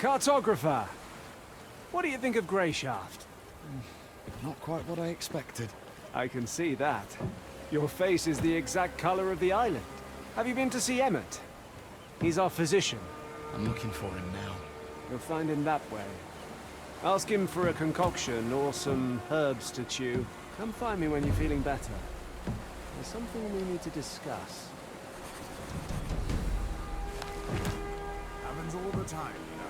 Cartographer! What do you think of Greyshaft? Not quite what I expected. I can see that. Your face is the exact color of the island. Have you been to see Emmett? He's our physician. I'm looking for him now. You'll find him that way. Ask him for a concoction or some herbs to chew. Come find me when you're feeling better. There's something we need to discuss. Happens all the time, you know.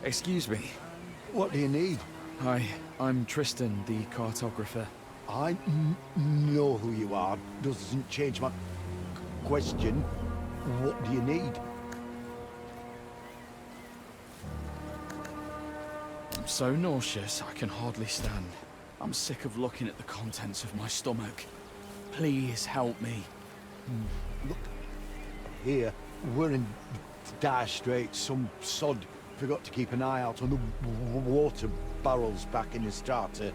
Excuse me. What do you need? Hi, I'm Tristan, the cartographer. I know who you are. Doesn't change my question. What do you need? I'm so nauseous I can hardly stand. I'm sick of looking at the contents of my stomach. Please help me. Look, here, we're in dire straits. Some sod forgot to keep an eye out on the water barrels back in the starter.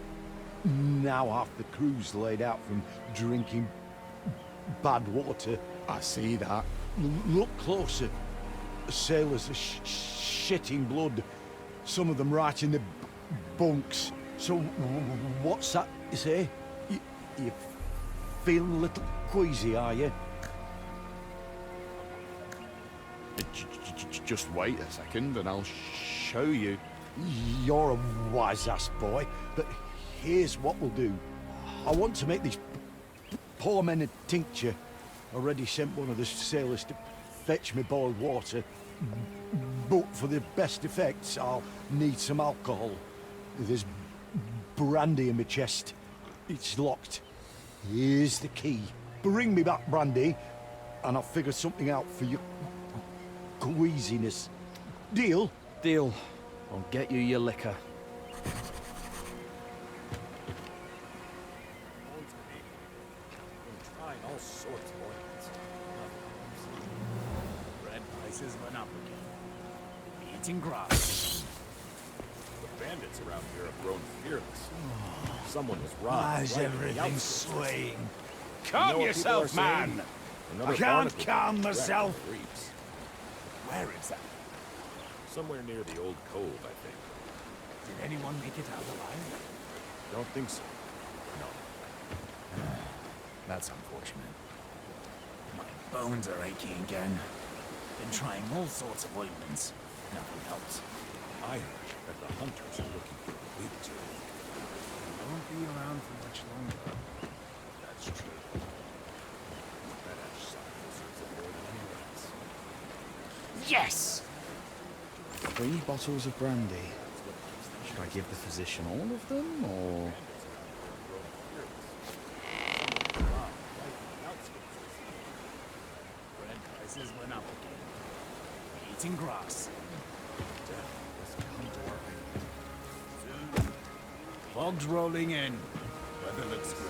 Now half the crew's laid out from drinking bad water. I see that. Look closer. Sailors are shitting blood. Some of them right in the bunks. So what's that you say? You feeling a little queasy, are you? Just wait a second and I'll show you. You're a wise-ass boy, but here's what we'll do. I want to make these poor men a tincture. Already sent one of the sailors to fetch me boiled water. But for the best effects, I'll need some alcohol. There's brandy in my chest. It's locked. Here's the key. Bring me back brandy, and I'll figure something out for your queasiness. Deal? Deal. I'll get you your liquor. Trying all sorts of ornaments. Bread prices went up again. Eating grass. The bandits around here have grown fearless. Someone was robbed. Why's right in the everything outskirts. swaying? You know Calm what yourself, people are saying? man! Another I can't barnacle calm wrecked myself. the reefs. Where is that? Somewhere near the old cove, I think. Did anyone make it out alive? Don't think so. No. That's unfortunate. My bones are aching again. Been trying all sorts of ointments. Nothing helps. I heard that the hunters are looking for a big two. Won't be around for much longer. That's true. That ash side deserves it more than anyone else. Yes! 3 bottles of brandy. Should I give the physician all of them, or...? Bread prices went up again. Eating grass. Fogs rolling in. Weather looks great.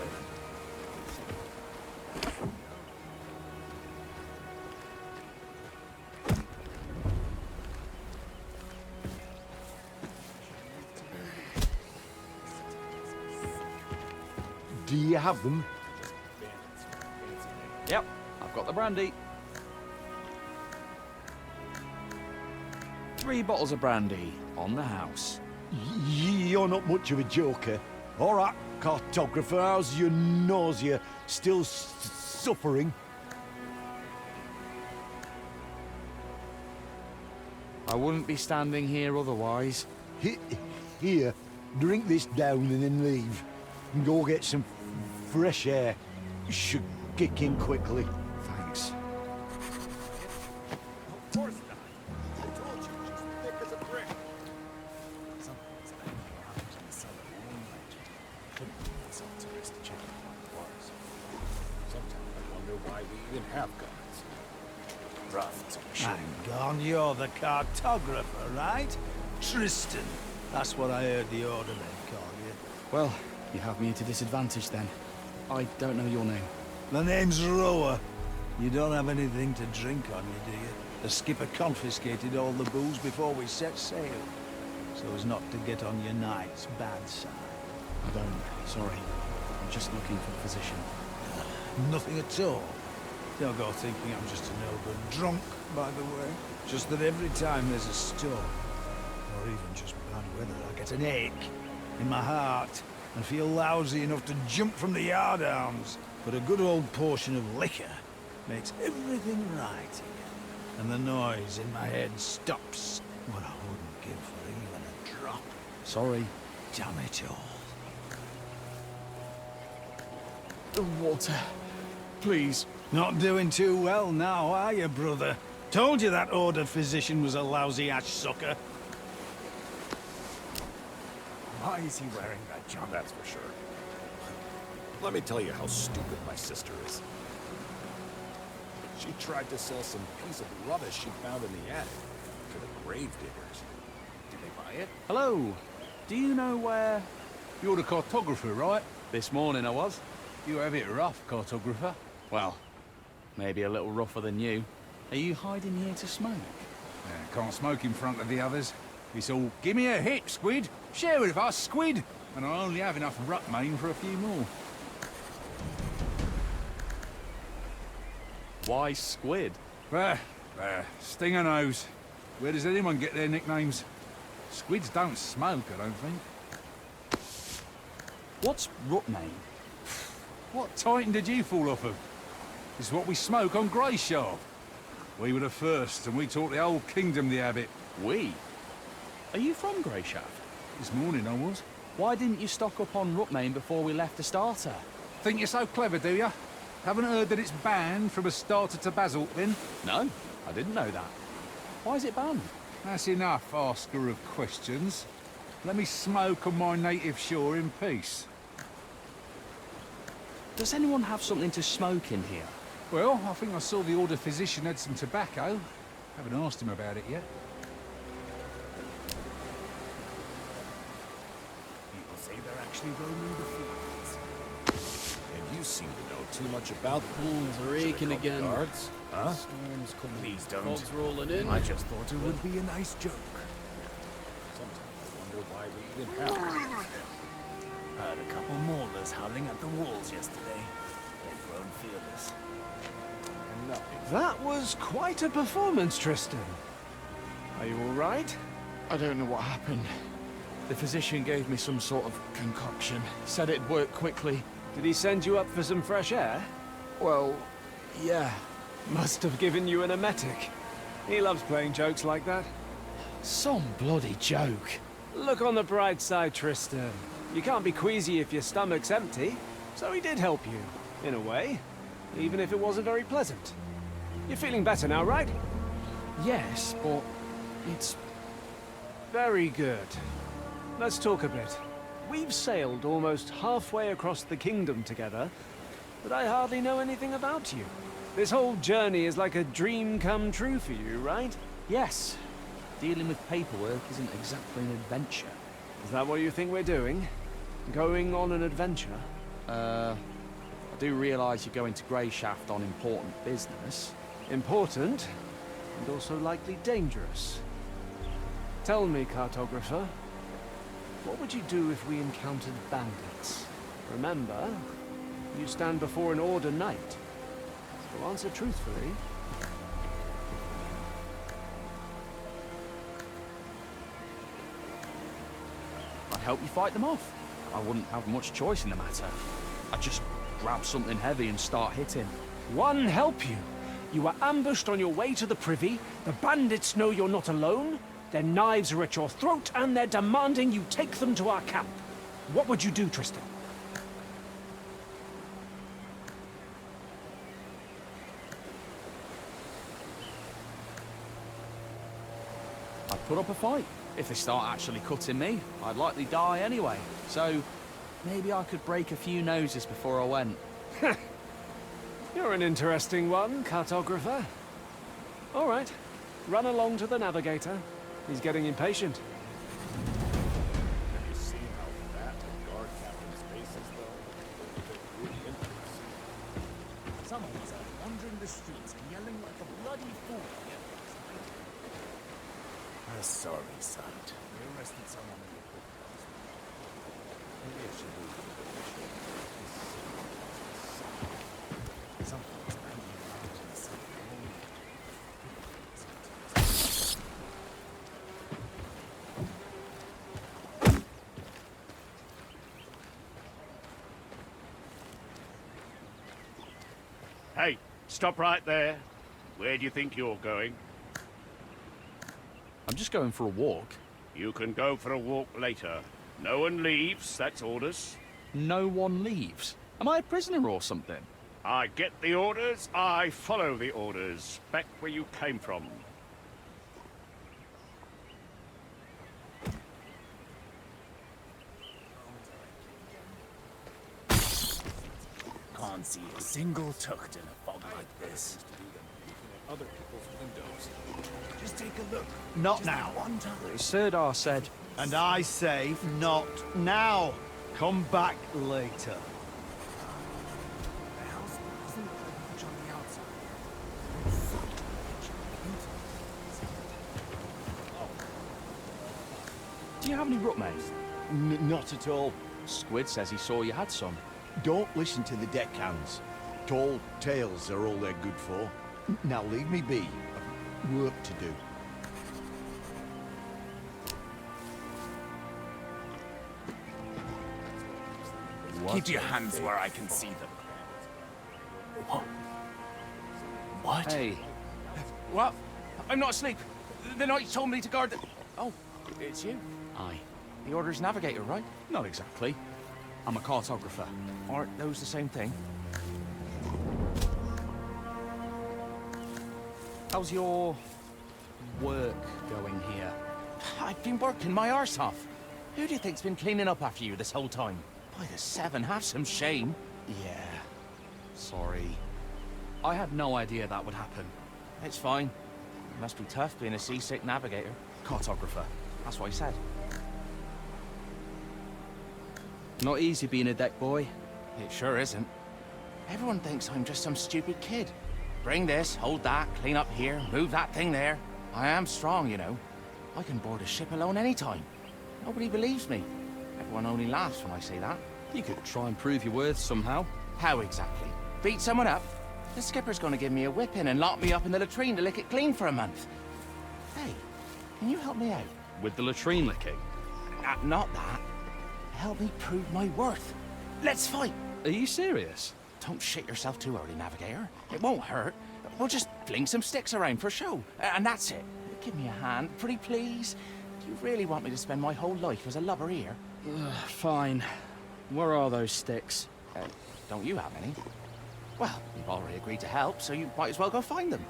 Do you have them? Yep, I've got the brandy. 3 bottles of brandy on the house. You're not much of a joker. All right, cartographer, how's your nausea? Still suffering? I wouldn't be standing here otherwise. Here, drink this down and then leave. And go get some fresh air. Should kick in quickly. Thanks. Of course not. I told you, just thick as a brick. Something's banging around in the cellar all night. Couldn't bring myself to risk checking what it was. Sometimes I wonder why we even have guns. Rough to Hang on, you're the cartographer, right? Tristan. That's what I heard the orderman call you. Well, you have me at a disadvantage then. I don't know your name. My name's Rower. You don't have anything to drink on you, do you? The skipper confiscated all the booze before we set sail, so as not to get on your night's bad side. I don't. Sorry. I'm just looking for a physician. Nothing at all. Don't go thinking I'm just a no-good drunk, by the way. Just that every time there's a storm, or even just bad weather, I get an ache in my heart and feel lousy enough to jump from the yardarms. But a good old portion of liquor makes everything right again, and the noise in my head stops. What I wouldn't give for even a drop. Sorry. Damn it all. The water. Please. Not doing too well now, are you, brother? Told you that order physician was a lousy ash sucker. Why is he wearing that jump? That's for sure. Let me tell you how stupid my sister is. She tried to sell some piece of rubbish she found in the attic to the grave diggers. Did they buy it? Hello. Do you know where... You're the cartographer, right? This morning I was. You have it rough, cartographer. Well, maybe a little rougher than you. Are you hiding here to smoke? Yeah, can't smoke in front of the others. It's all, give me a hit, Squid. Share with us, Squid. And I only have enough Ruckmane for a few more. Why squid? Stinger nose. Where does anyone get their nicknames? Squids don't smoke, I don't think. What's Ruckmane? What Titan did you fall off of? It's what we smoke on Greyshaft. We were the first, and we taught the whole kingdom the habit. We? Are you from Greyshaft? This morning I was. Why didn't you stock up on Ruckmane before we left the starter? Think you're so clever, do ya? Haven't heard that it's banned from a starter to basalt, then? No, I didn't know that. Why is it banned? That's enough, asker of questions. Let me smoke on my native shore in peace. Does anyone have something to smoke in here? Well, I think I saw the order physician had some tobacco. Haven't asked him about it yet. People say they're actually roaming the fields. And you seem to know too much about them. Pulls are aching again. Guards? Huh? Storm's coming. Please don't. Fog's rolling in. I just thought it would be a nice joke. Sometimes I wonder why we even have it. Heard a couple maulers howling at the walls yesterday. They've grown fearless. That was quite a performance, Tristan. Are you all right? I don't know what happened. The physician gave me some sort of concoction. Said it'd work quickly. Did he send you up for some fresh air? Well, yeah. Must have given you an emetic. He loves playing jokes like that. Some bloody joke. Look on the bright side, Tristan. You can't be queasy if your stomach's empty. So he did help you, in a way. Even if it wasn't very pleasant. You're feeling better now, right? Yes, but it's... Very good. Let's talk a bit. We've sailed almost halfway across the kingdom together, but I hardly know anything about you. This whole journey is like a dream come true for you, right? Yes. Dealing with paperwork isn't exactly an adventure. Is that what you think we're doing? Going on an adventure? I do realise you're going to Greyshaft on important business. Important, and also likely dangerous. Tell me, cartographer, what would you do if we encountered bandits? Remember, you stand before an Order Knight. So answer truthfully. I'd help you fight them off. I wouldn't have much choice in the matter. I'd just grab something heavy and start hitting. One help you. You were ambushed on your way to the privy. The bandits know you're not alone. Their knives are at your throat, and they're demanding you take them to our camp. What would you do, Tristan? I'd put up a fight. If they start actually cutting me, I'd likely die anyway. So, maybe I could break a few noses before I went. You're an interesting one, cartographer. All right, run along to the navigator. He's getting impatient. Have you seen how fat the guard captain's face is, though? They're really streets and yelling like a bloody fool. A sorry sight. We arrested someone in the courthouse. Maybe I should leave the village. Something's hanging around in the city. Hey, stop right there. Where do you think you're going? I'm just going for a walk. You can go for a walk later. No one leaves, that's orders. No one leaves. Am I a prisoner or something? I get the orders, I follow the orders. Back where you came from. Can't see a single tucht in a fog like this. Other people's windows. Just take a look. Not Just now. One time. Sirdar said, And I say not now. Come back later. The house doesn't look much on the outside. do you have any root, mate? Not at all. Squid says he saw you had some. Don't listen to the deckhands. Tall tales are all they're good for. Now leave me be. I've work to do. Keep your hands where I can see them. What? What? Hey, What? I'm not asleep. The knight told me to guard the... Oh, it's you. aye. The Order's navigator, right? Not exactly. I'm a cartographer. Aren't those the same thing? How's your work going here? I've been working my arse off. Who do you think's been cleaning up after you this whole time? By the seven, have some shame. Yeah. Sorry. I had no idea that would happen. It's fine. It must be tough being a seasick navigator. Cartographer. That's what he said. Not easy being a deck boy. It sure isn't. Everyone thinks I'm just some stupid kid. Bring this, hold that, clean up here, move that thing there. I am strong, you know. I can board a ship alone anytime. Nobody believes me. Everyone only laughs when I say that. You could try and prove your worth somehow. How exactly? Beat someone up? The skipper's gonna give me a whipping and lock me up in the latrine to lick it clean for a month. Hey, can you help me out? With the latrine licking. Not that. Help me prove my worth. Let's fight! Are you serious? Don't shit yourself too early, Navigator. It won't hurt. We'll just fling some sticks around for show. And that's it. Give me a hand, pretty please. Do you really want me to spend my whole life as a lubber here? Fine. Where are those sticks? Don't you have any? Well, you've already agreed to help, so you might as well go find them.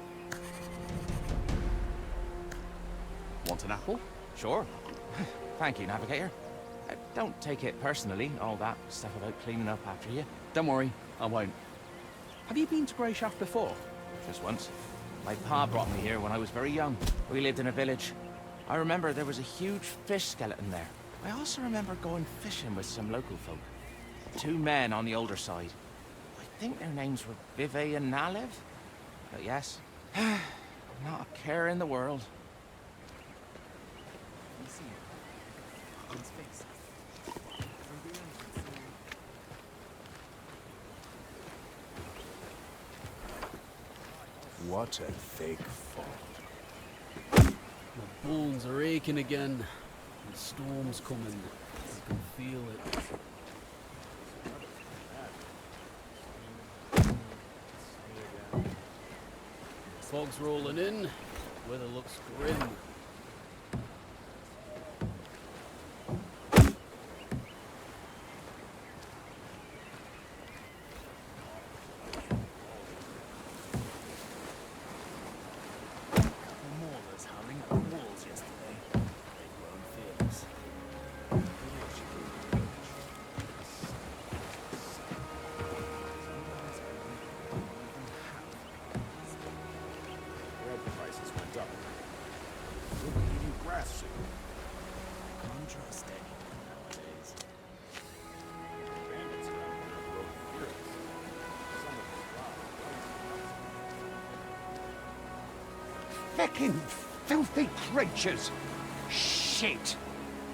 Want an apple? Sure. Thank you, Navigator. Don't take it personally, all that stuff about cleaning up after you. Don't worry, I won't. Have you been to Grey Shaft before? Just once. My pa brought me here when I was very young. We lived in a village. I remember there was a huge fish skeleton there. I also remember going fishing with some local folk. 2 men on the older side. I think their names were Vive and Nalev. But yes, not a care in the world. What a fake fall. My bones are aching again. The storm's coming. I can feel it. Fog's rolling in. Weather looks grim. Maulers howling at the walls yesterday. They've grown fearless. Bread prices went up. Feckin' filthy creatures! Shit!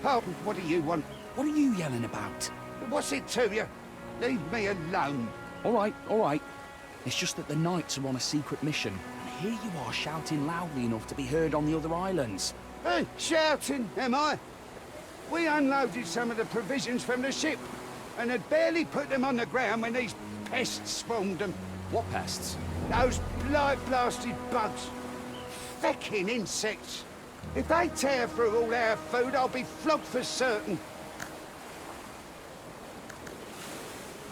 Oh, what do you want? What are you yelling about? What's it to you? Leave me alone. All right, all right. It's just that the knights are on a secret mission, and here you are shouting loudly enough to be heard on the other islands. Hey, shouting, am I? We unloaded some of the provisions from the ship, and had barely put them on the ground when these pests swarmed them. What pests? Those blight-blasted bugs. Feckin' insects. If they tear through all our food, I'll be flogged for certain.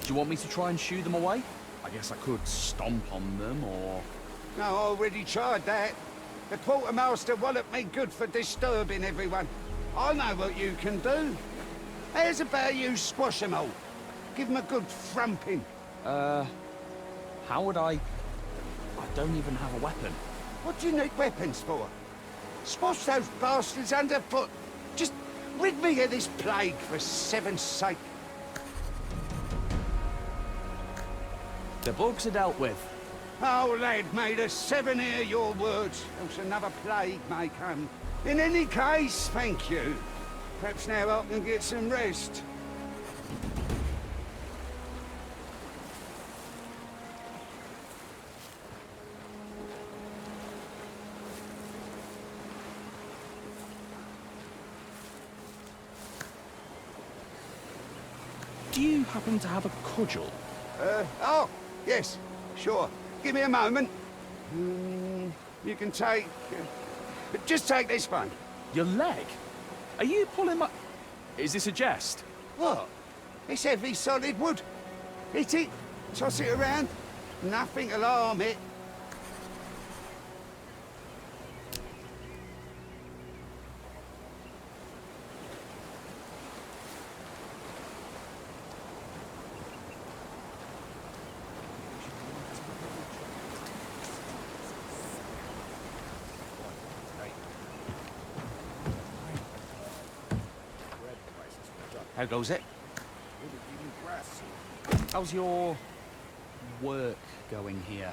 Do you want me to try and shoo them away? I guess I could stomp on them, or... No, I already tried that. The quartermaster walloped me good for disturbing everyone. I know what you can do. How's about you squash them all? Give them a good thrumping. How would I don't even have a weapon. What do you need weapons for? Squash those bastards underfoot. Just rid me of this plague, for seven's sake. The bugs are dealt with. Oh, lad, may the seven hear your words, else another plague may come. In any case, thank you. Perhaps now I can get some rest. Do you happen to have a cudgel? Oh, yes, sure. Give me a moment. You can take... just take this one. Your leg? Are you pulling my... Is this a jest? What? It's heavy, solid wood. Hit it, toss it around. Nothing'll harm it. How goes it? How's your... work going here?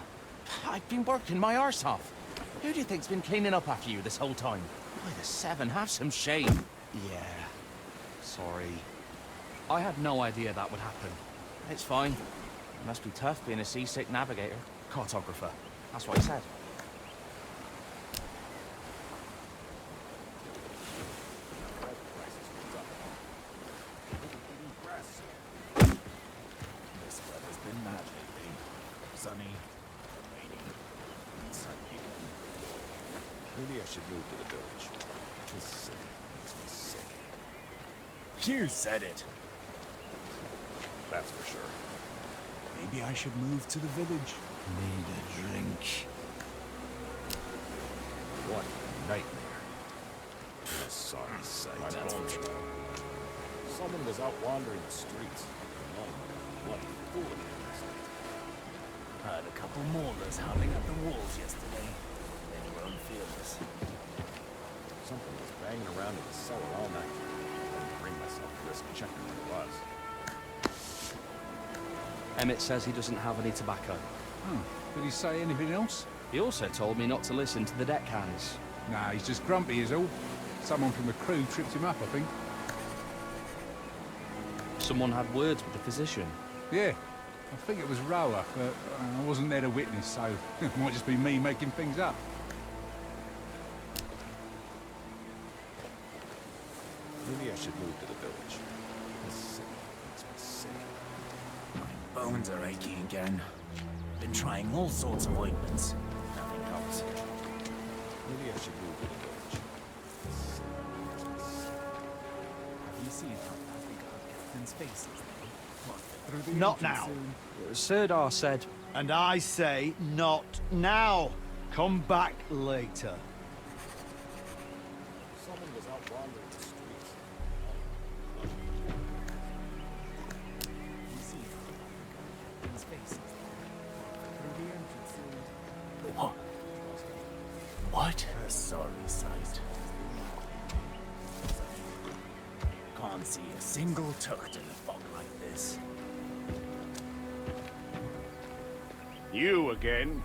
I've been working my arse off. Who do you think's been cleaning up after you this whole time? By the seven, have some shame. Yeah. Sorry. I had no idea that would happen. It's fine. It must be tough being a seasick navigator. Cartographer. That's what he said. This weather's been mad lately. Sunny, rainy, and sunny again. Maybe I should move to the village. This city makes me sick. You said it. That's for sure. Maybe I should move to the village. Need a drink. What a nightmare. A sorry sight. My bones are out. Someone was out wandering the streets. What a fool it is. Heard a couple maulers howling at the walls yesterday. They were unfearless. Something was banging around in the cellar all night. I didn't bring myself to risk checking what it was. Emmett says he doesn't have any tobacco. Did he say anything else? He also told me not to listen to the deckhands. Nah, he's just grumpy is all. Someone from the crew tripped him up, I think. Someone had words with the physician. Yeah, I think it was Rower, but I wasn't there to witness, so it might just be me making things up. Maybe I should move to the village. This city makes me sick. My bones are aching again. Been trying all sorts of ointments. Nothing helps. Maybe I should move to the village. This city makes me sick. Have you seen how fast we got Captain's faces? What? Not now. Sirdar said... And I say not now. Come back later. Someone was out wandering the streets. Have you seen how fast we got Captain's faces? Through the entrance. What? What? A sorry sight. Can't see a single tucht in a fog like this. You again?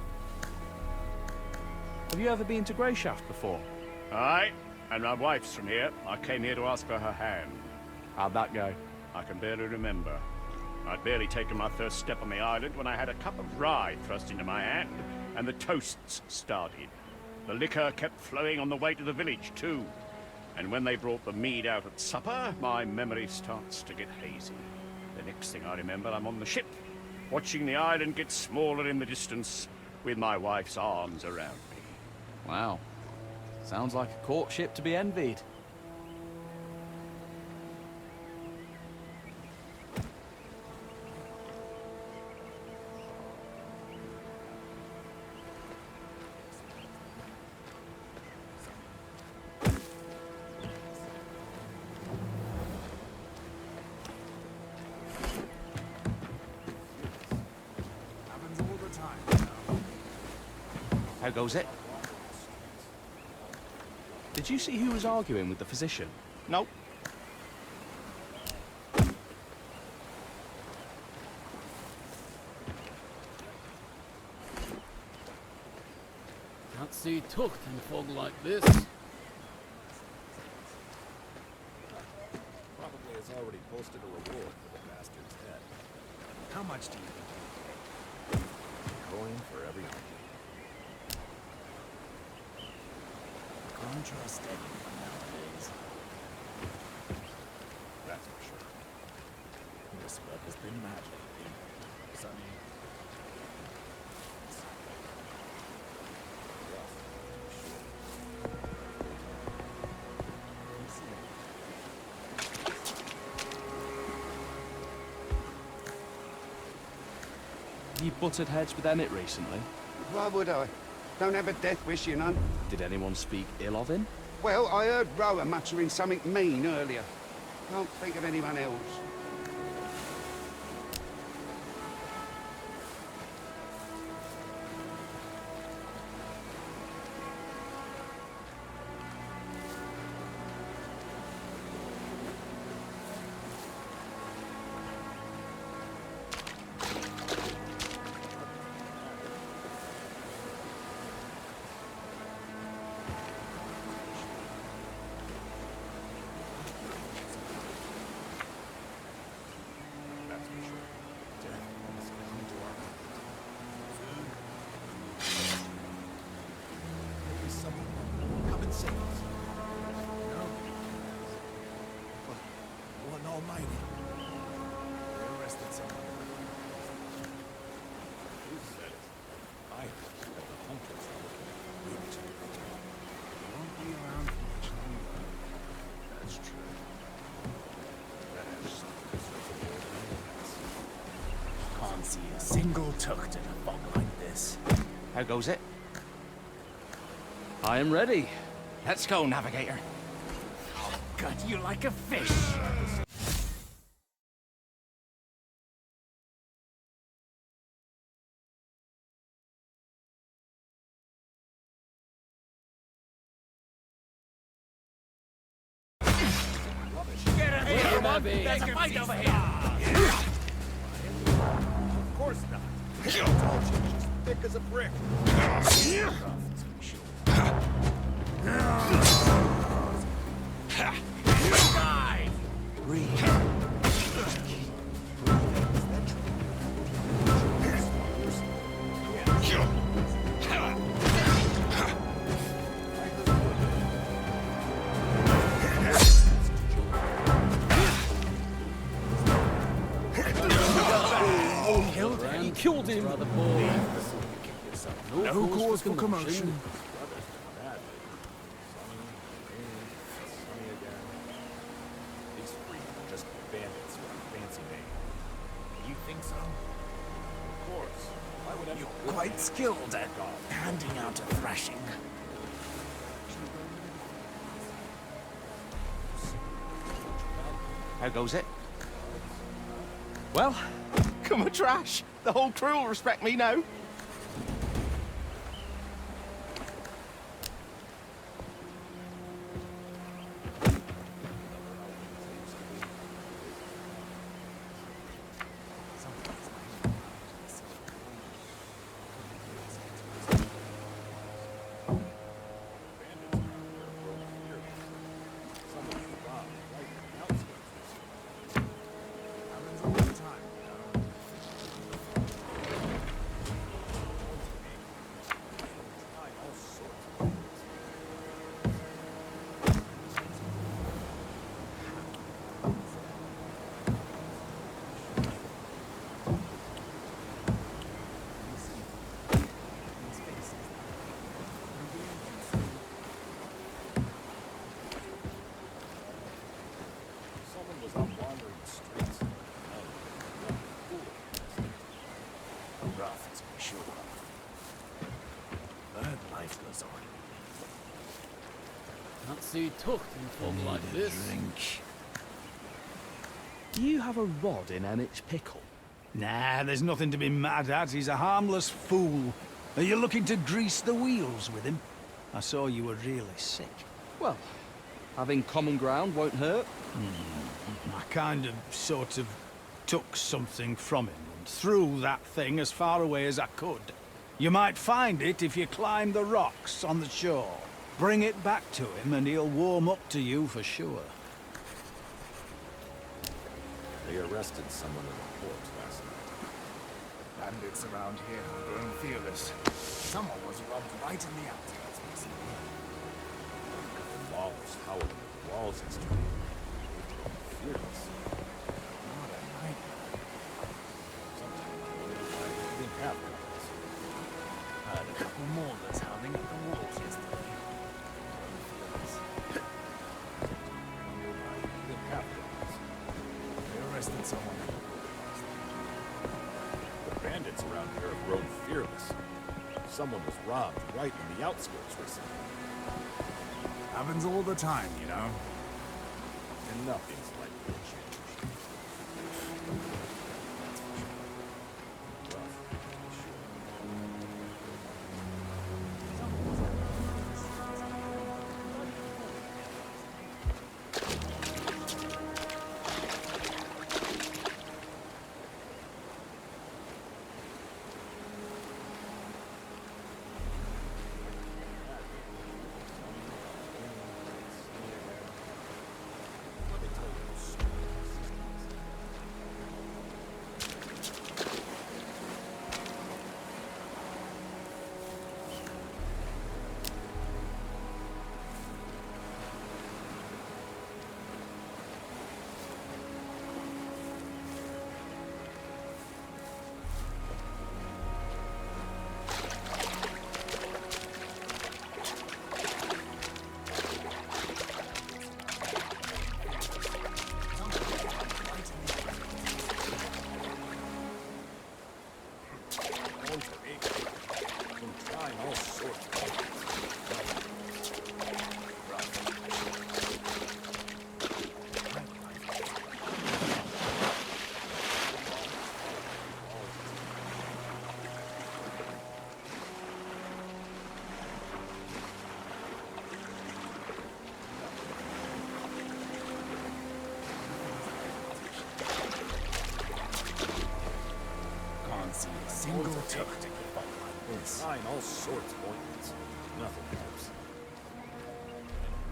Have you ever been to Greyshaft before? Aye, and my wife's from here. I came here to ask for her hand. How'd that go? I can barely remember. I'd barely taken my first step on the island when I had a cup of rye thrust into my hand, and the toasts started. The liquor kept flowing on the way to the village, too. And when they brought the mead out at supper, my memory starts to get hazy. The next thing I remember, I'm on the ship, watching the island get smaller in the distance, with my wife's arms around me. Wow. Sounds like a courtship to be envied. Happens all the time. How goes it? Did you see who was arguing with the physician? Nope. Can't see tucked in fog like this. Probably has already posted a reward for the bastard's head. How much do you think? Coin for every argument. Can't trust anyone nowadays. That's for sure. This web has been mad lately. Sonny. You butted heads with Emmett recently. Why would I? Don't have a death wish, you know. Did anyone speak ill of him? Well, I heard Rowan muttering something mean earlier. Can't think of anyone else. That's for sure. Death must come to our island. Soon. Maybe someone will come and save us. No? But one almighty. They arrested someone. Who said it? I heard that the hunters are looking at you two. You won't be around for much longer. That's true. That has something to do with Can't see a single tucked in a fog like this. How goes it? I am ready. Let's go, navigator. Gut you like a fish. Get in here, everyone! There's a fight over here! Of course not. I told you, she's thick as a brick. Die! He killed him. Brother boy. No cause for commotion. These three are just bandits with a fancy name. You think so? Of course. Why would You're quite skilled at handing out a thrashing. How goes it? Well, come a trash. The whole crew will respect me now. life goes on. Can't see tucked in fog like this. Do you have a rod in Emmett's pickle? Nah, there's nothing to be mad at. He's a harmless fool. Are you looking to grease the wheels with him? I saw you were really sick. Well, having common ground won't hurt. I kind of, sort of, took something from him and threw that thing as far away as I could. You might find it if you climb the rocks on the shore. Bring it back to him and he'll warm up to you for sure. They arrested someone in the port last night. Bandits around here are growing fearless. Someone was robbed right in the outskirts recently. The walls howling at the walls yesterday. Fearless. What a nightmare. Sometimes I wonder if I didn't have guns. Heard a couple maulers howling at the walls yesterday. Growing fearless. I wonder if I didn't have guns. They arrested someone. The bandits around here have grown fearless. Someone was robbed right in the outskirts recently. Happens all the time, you know. And nothing's likely to change. Rough, Single tick to keep up like this. trying all sorts of ointments. Nothing helps.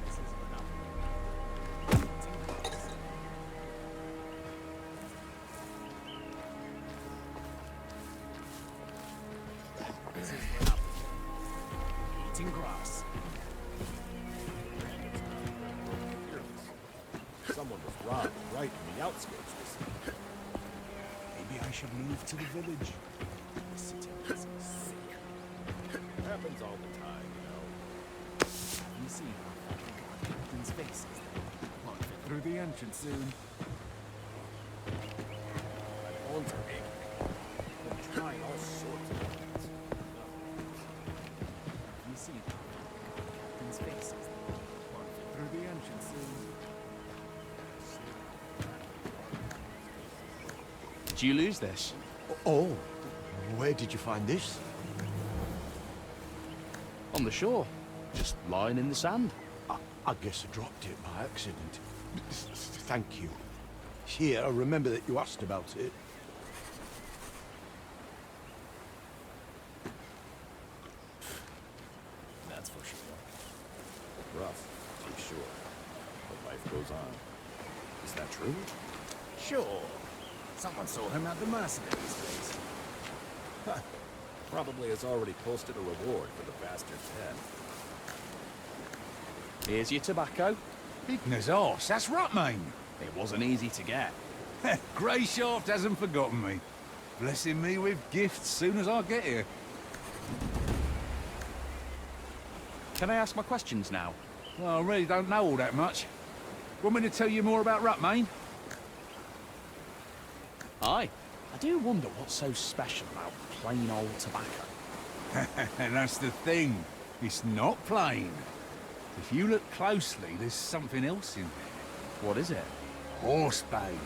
This is what I'm eating grass. Someone was robbed right in the outskirts recently. Maybe I should move to the village. The city is sick. Happens all the time, you know. Have you seen how fucking captain's face is there? Won't fit through the entrance soon. My bones are aching. I'm trying all sorts of ointments. Have you seen how captain's face is there? Won't fit through the entrance soon. Did you lose this? Oh, where did you find this? On the shore. Just lying in the sand. I guess I dropped it by accident. Thank you. Here, I remember that you asked about it. That's for sure. Rough, I'm sure. But life goes on. Is that true? Sure. Someone saw him at the mercenaries place. Probably has already posted a reward for the bastard's head. Here's your tobacco. Ignor's horse, that's Rutmane. It wasn't easy to get. Greyshaft hasn't forgotten me. Blessing me with gifts soon as I get here. Can I ask my questions now? Well, I really don't know all that much. Want me to tell you more about Rutmane? Aye. I do wonder what's so special about plain old tobacco. And that's the thing. It's not plain. If you look closely, there's something else in there. What is it? Horsebane.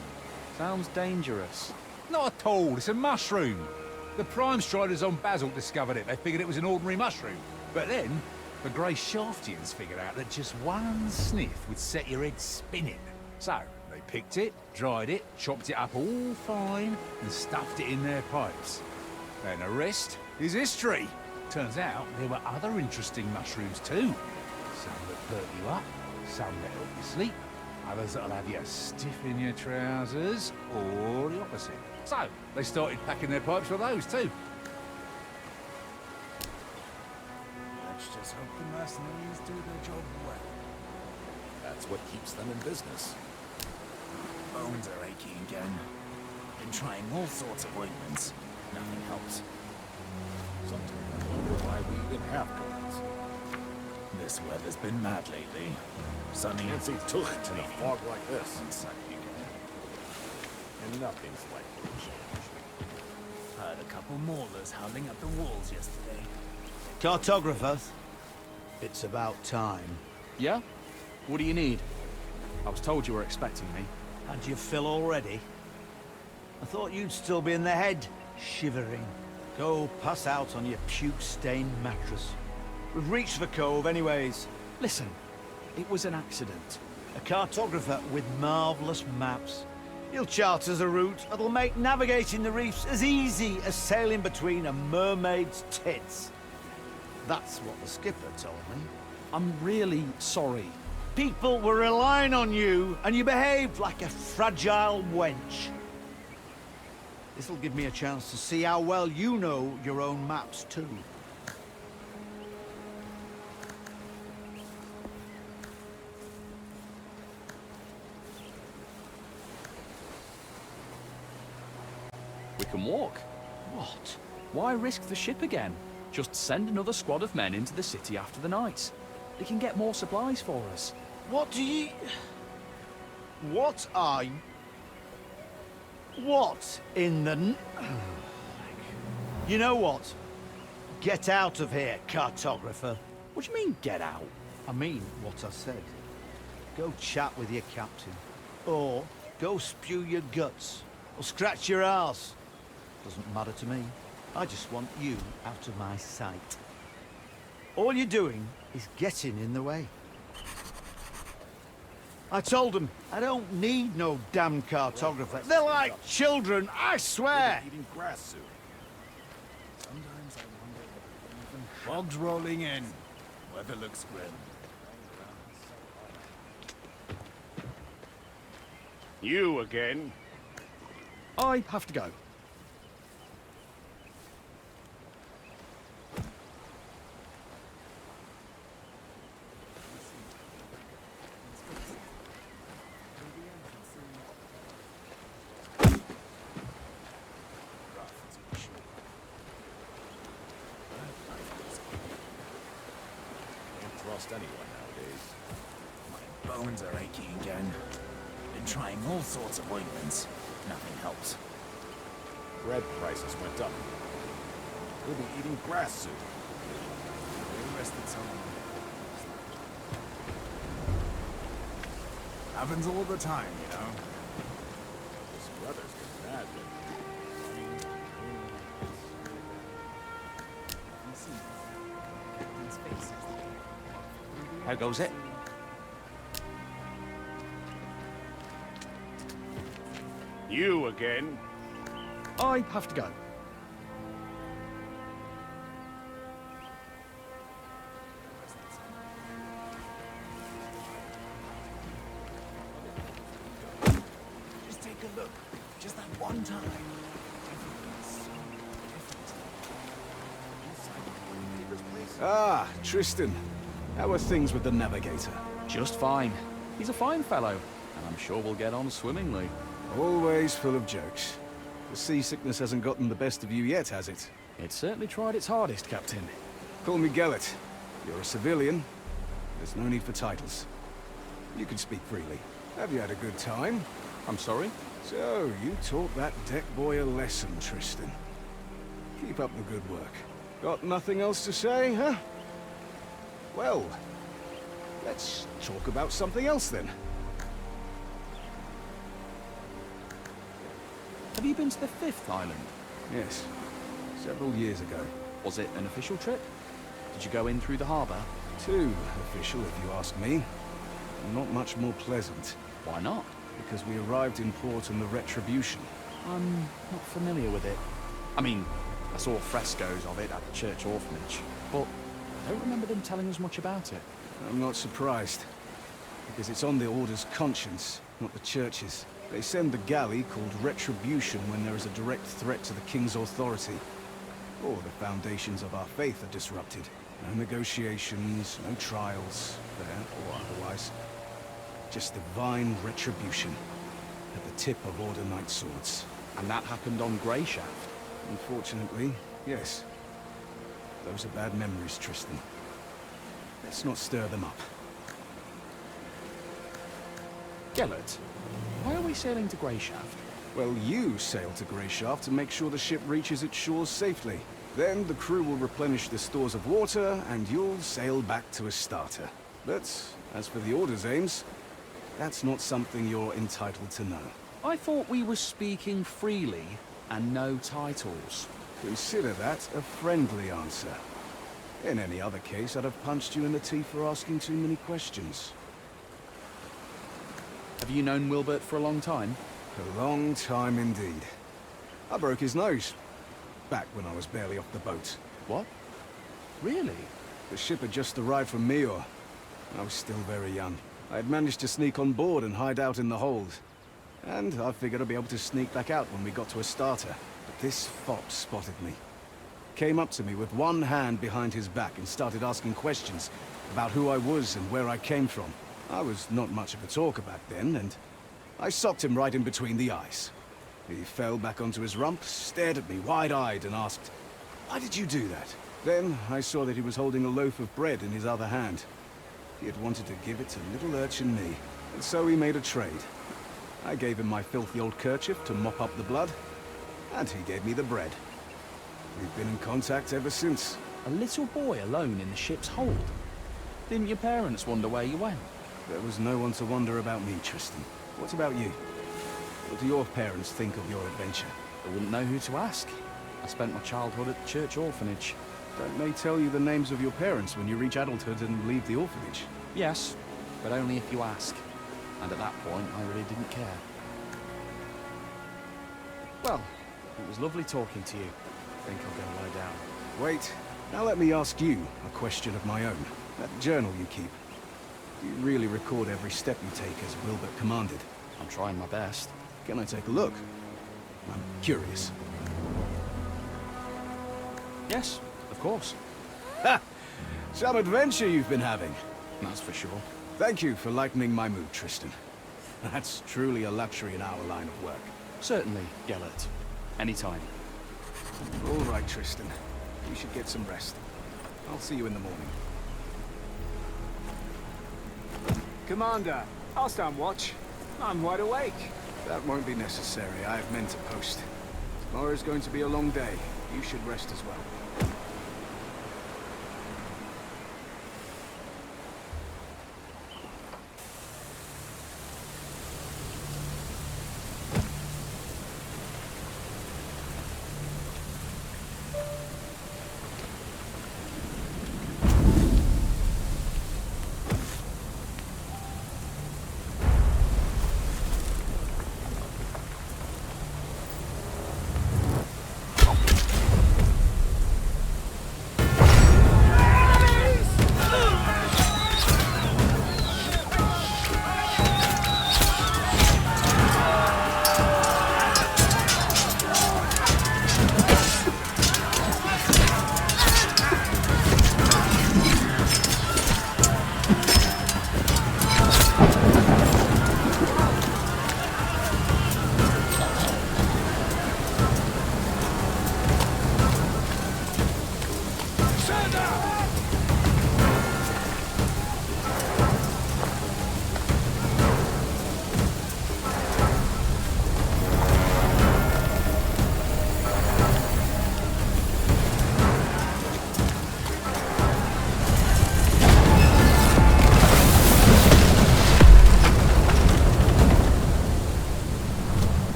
Sounds dangerous. Not at all, it's a mushroom. The Prime Striders on Basil discovered it. They figured it was an ordinary mushroom. But then, the Grey Shaftians figured out that just one sniff would set your head spinning. So, they picked it, dried it, chopped it up all fine, and stuffed it in their pipes. And the rest is history. Turns out there were other interesting mushrooms too. Some that perk you up, some that help you sleep, others that'll have you stiff in your trousers, or the opposite. So, they started packing their pipes with those too. Let's just hope the mercenaries do their job well. That's what keeps them in business. Bones are aching again. Been trying all sorts of ointments. Nothing helps. Sometimes I wonder why we even have guards. This weather's been mad lately. Sunny. Fancy tucht in a fog like this. And nothing's likely to change. Heard a couple maulers howling up the walls yesterday. Cartographers, it's about time. Yeah? What do you need? I was told you were expecting me. Had your fill already? I thought you'd still be in the head, shivering. Go pass out on your puke-stained mattress. We've reached the cove anyways. Listen, it was an accident. A cartographer with marvellous maps. He'll chart us a route that'll make navigating the reefs as easy as sailing between a mermaid's tits. That's what the skipper told me. I'm really sorry. People were relying on you, and you behaved like a fragile wench. This'll give me a chance to see how well you know your own maps, too. We can walk. What? Why risk the ship again? Just send another squad of men into the city after the night. They can get more supplies for us. What do you... What are you... What in the... You know what? Get out of here, cartographer. What do you mean, get out? I mean what I said. Go chat with your captain. Or go spew your guts. Or scratch your arse. Doesn't matter to me. I just want you out of my sight. All you're doing is getting in the way. I told them I don't need no damn cartographer. They're like children, I swear! Eating grass soon. Sometimes I wonder if even Fog's rolling in. Weather looks grim. You again? I have to go. Can't trust anyone nowadays. my bones are aching again. Been trying all sorts of ointments. Nothing helps. Bread prices went up. We'll be eating grass soon. We rested so long. Happens all the time, you know. This weather's been bad lately. How goes it? You again? I have to go. Just take a look. Just that one time. Ah, Tristan. How are things with the navigator? Just fine. He's a fine fellow, and I'm sure we'll get on swimmingly. Always full of jokes. The seasickness hasn't gotten the best of you yet, has it? It certainly tried its hardest, Captain. Call me Gellet. You're a civilian. There's no need for titles. You can speak freely. Have you had a good time? I'm sorry? So, you taught that deck boy a lesson, Tristan. Keep up the good work. Got nothing else to say, huh? Well, let's talk about something else then. Have you been to the 5th island? Yes, several years ago. Was it an official trip? Did you go in through the harbour? Too official, if you ask me. Not much more pleasant. Why not? Because we arrived in port on the Retribution. I'm not familiar with it. I mean, I saw frescoes of it at the church orphanage, but I don't remember them telling us much about it. I'm not surprised. Because it's on the Order's conscience, not the Church's. They send the galley called Retribution when there is a direct threat to the King's authority. Or the foundations of our faith are disrupted. No negotiations, no trials, there or otherwise. Just divine retribution at the tip of Order Knight swords. And that happened on Greyshaft? Unfortunately, yes. Those are bad memories, Tristan. Let's not stir them up. Gellert, why are we sailing to Greyshaft? Well, you sail to Greyshaft to make sure the ship reaches its shores safely. Then the crew will replenish the stores of water, and you'll sail back to Astarte. But as for the Order's aims, that's not something you're entitled to know. I thought we were speaking freely and no titles. Consider that a friendly answer. In any other case, I'd have punched you in the teeth for asking too many questions. Have you known Wilbert for a long time? A long time indeed. I broke his nose. Back when I was barely off the boat. What? Really? The ship had just arrived from Mior. I was still very young. I had managed to sneak on board and hide out in the hold. And I figured I'd be able to sneak back out when we got to Astarte. But this fop spotted me. Came up to me with one hand behind his back and started asking questions about who I was and where I came from. I was not much of a talker back then, and I socked him right in between the eyes. He fell back onto his rump, stared at me wide-eyed and asked, "Why did you do that?" Then I saw that he was holding a loaf of bread in his other hand. He had wanted to give it to little urchin me, and so we made a trade. I gave him my filthy old kerchief to mop up the blood, and he gave me the bread. We've been in contact ever since. A little boy alone in the ship's hold? Didn't your parents wonder where you went? There was no one to wonder about me, Tristan. What about you? What do your parents think of your adventure? I wouldn't know who to ask. I spent my childhood at the church orphanage. Don't they tell you the names of your parents when you reach adulthood and leave the orphanage? Yes, but only if you ask. And at that point, I really didn't care. Well, it was lovely talking to you. I think I'll go lie down. Wait, now let me ask you a question of my own. That journal you keep, do you really record every step you take as Wilbert commanded? I'm trying my best. Can I take a look? I'm curious. Yes, of course. Ha! Some adventure you've been having. That's for sure. Thank you for lightening my mood, Tristan. That's truly a luxury in our line of work. Certainly, Gellert. Anytime. All right, Tristan. You should get some rest. I'll see you in the morning. Commander, I'll stand watch. I'm wide awake. That won't be necessary. I have men to post. Tomorrow's going to be a long day. You should rest as well.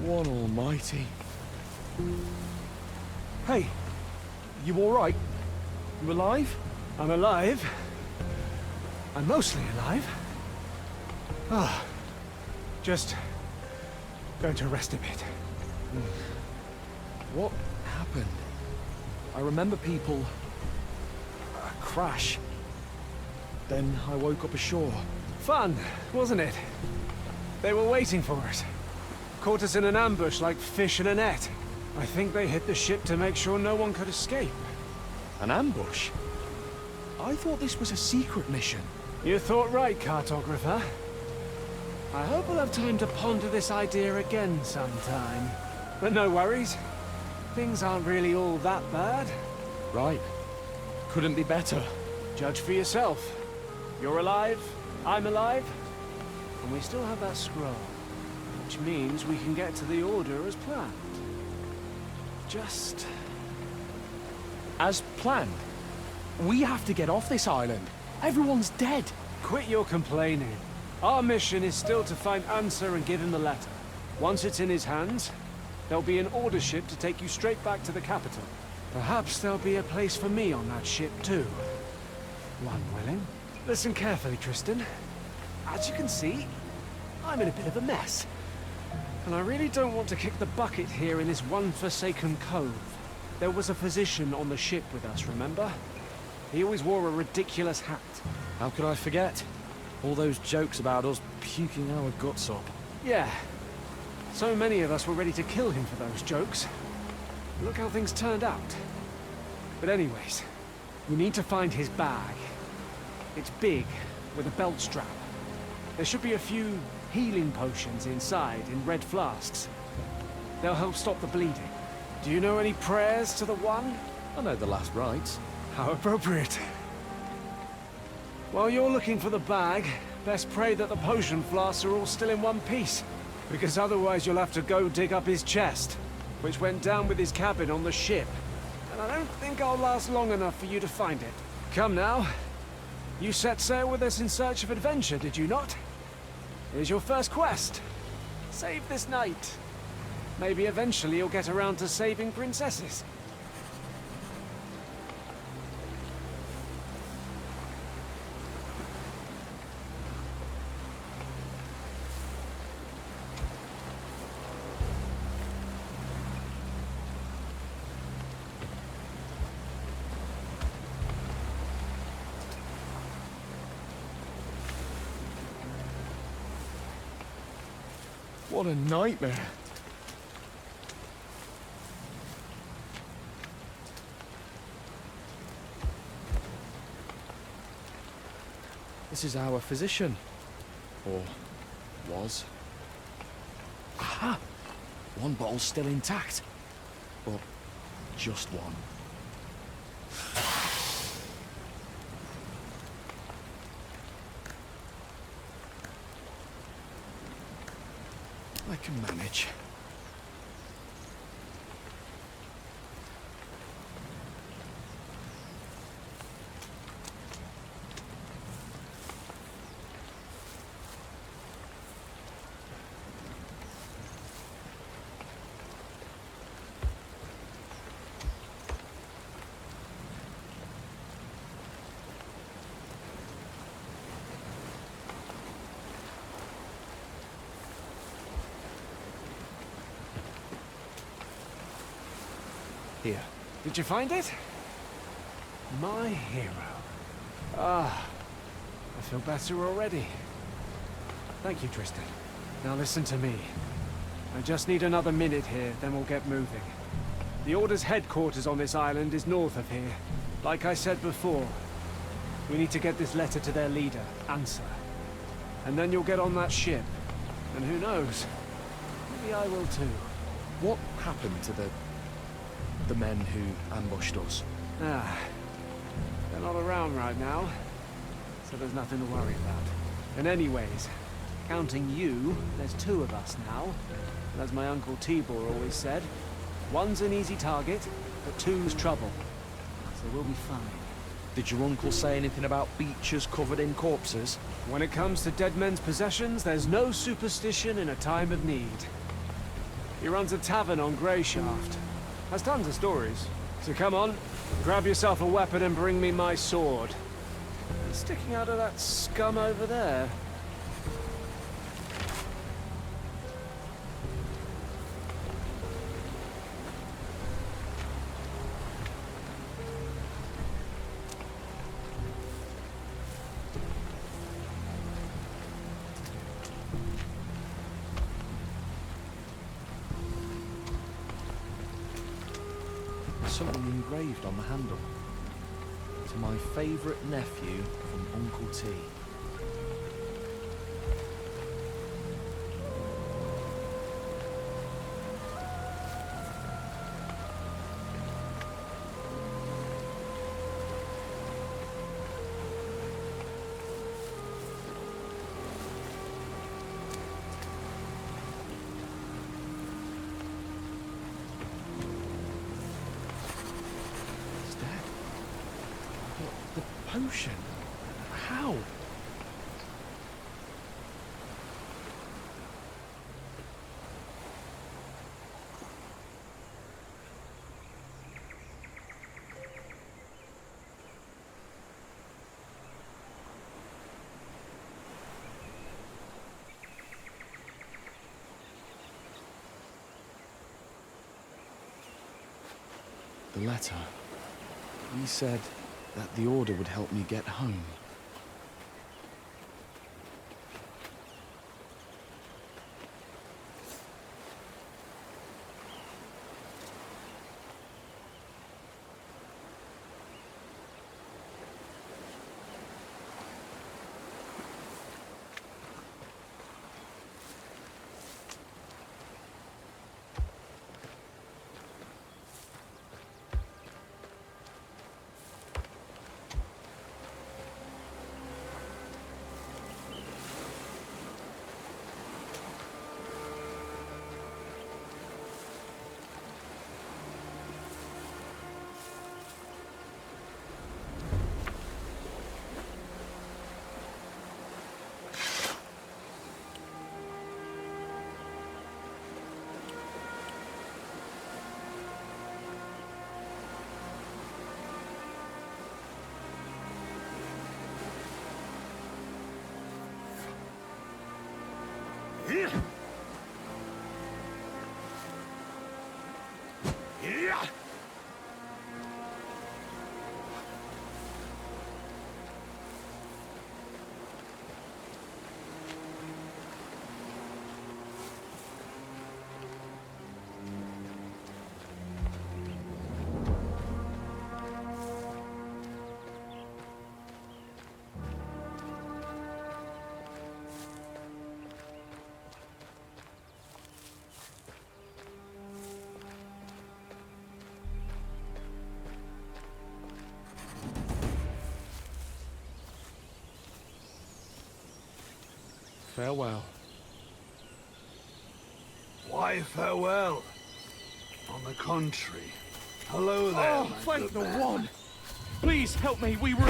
One almighty. Hey, you alright? You alive? I'm alive. I'm mostly alive. Ah, just going to rest a bit. What happened? I remember people... crash. Then I woke up ashore. Fun, wasn't it? They were waiting for us. Caught us in an ambush like fish in a net. I think they hit the ship to make sure no one could escape. An ambush? I thought this was a secret mission. You thought right, cartographer. I hope we'll have time to ponder this idea again sometime. But no worries. Things aren't really all that bad. Right. Couldn't be better. Judge for yourself. You're alive, I'm alive, and we still have that scroll. Which means we can get to the Order as planned. Just... As planned? We have to get off this island. Everyone's dead. Quit your complaining. Our mission is still to find Answer and give him the letter. Once it's in his hands, there'll be an Order ship to take you straight back to the capital. Perhaps there'll be a place for me on that ship too. One willing. Listen carefully, Tristan. As you can see, I'm in a bit of a mess. And I really don't want to kick the bucket here in this one forsaken cove. There was a physician on the ship with us, remember? He always wore a ridiculous hat. How could I forget? All those jokes about us puking our guts up. Yeah. So many of us were ready to kill him for those jokes. Look how things turned out. But anyways, we need to find his bag. It's big, with a belt strap. There should be a few healing potions inside in red flasks. They'll help stop the bleeding. Do you know any prayers to the One? I know the last rites. How appropriate. While you're looking for the bag, best pray that the potion flasks are all still in one piece. Because otherwise you'll have to go dig up his chest, which went down with his cabin on the ship. And I don't think I'll last long enough for you to find it. Come now. You set sail with us in search of adventure, did you not? Here's your first quest. Save this night. Maybe eventually you'll get around to saving princesses. What a nightmare. This is our physician. Or was. Aha! One bottle's still intact. But just one. I can manage. Here. Did you find it? My hero. Ah, I feel better already. Thank you, Tristan. Now listen to me. I just need another minute here, then we'll get moving. The Order's headquarters on this island is north of here. Like I said before, we need to get this letter to their leader, Answer. And then you'll get on that ship. And who knows? Maybe I will too. What happened to the men who ambushed us? Ah, they're not around right now, so there's nothing to worry about. And anyways, counting you, there's two of us now. And as my Uncle Tibor always said, one's an easy target, but two's trouble. So we'll be fine. Did your uncle say anything about beaches covered in corpses? When it comes to dead men's possessions, there's no superstition in a time of need. He runs a tavern on Greyshaft. Has tons of stories. So come on, grab yourself a weapon and bring me my sword. It's sticking out of that scum over there. Something engraved on the handle. To my favourite nephew from Uncle T. Potion? How? The letter. He said that the order would help me get home. Farewell. Why farewell? On the contrary. Hello there, Oh, my thank good the man. one! Please help me, we were...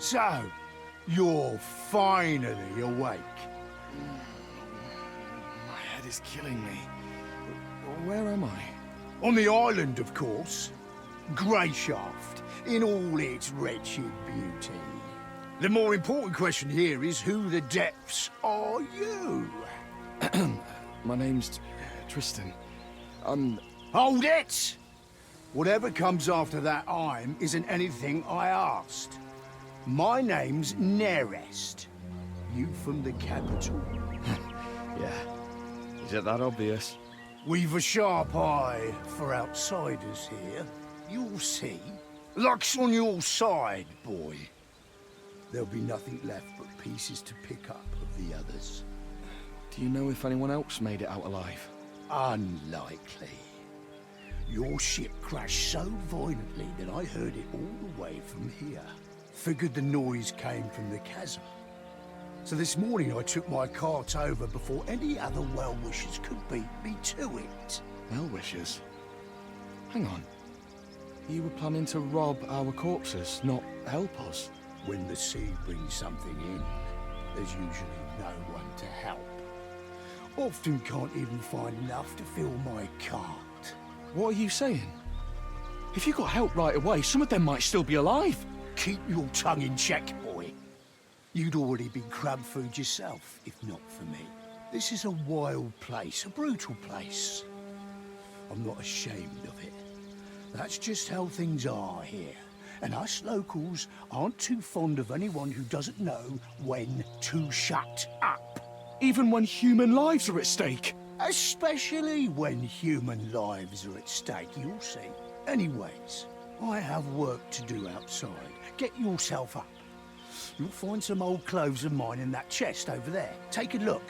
So, you're finally awake. My head is killing me. Where am I? On the island, of course. Greyshaft, in all its wretched beauty. The more important question here is who the depths are you? My name's Tristan. Hold it! Whatever comes after that I'm isn't anything I asked. My name's Nerest. You from the capital? Yeah. Is it that obvious? We've a sharp eye for outsiders here. You'll see. Luck's on your side, boy. There'll be nothing left but pieces to pick up of the others. Do you know if anyone else made it out alive? Unlikely. Your ship crashed so violently that I heard it all the way from here. Figured the noise came from the chasm. So this morning I took my cart over before any other well-wishers could beat me to it. Well-wishers? Hang on. You were planning to rob our corpses, not help us? When the sea brings something in, there's usually no one to help. Often can't even find enough to fill my cart. What are you saying? If you got help right away, some of them might still be alive. Keep your tongue in check, boy. You'd already been crab food yourself, if not for me. This is a wild place, a brutal place. I'm not ashamed of it. That's just how things are here. And us locals aren't too fond of anyone who doesn't know when to shut up. Even when human lives are at stake. Especially when human lives are at stake, you'll see. Anyways, I have work to do outside. Get yourself up. You'll find some old clothes of mine in that chest over there. Take a look.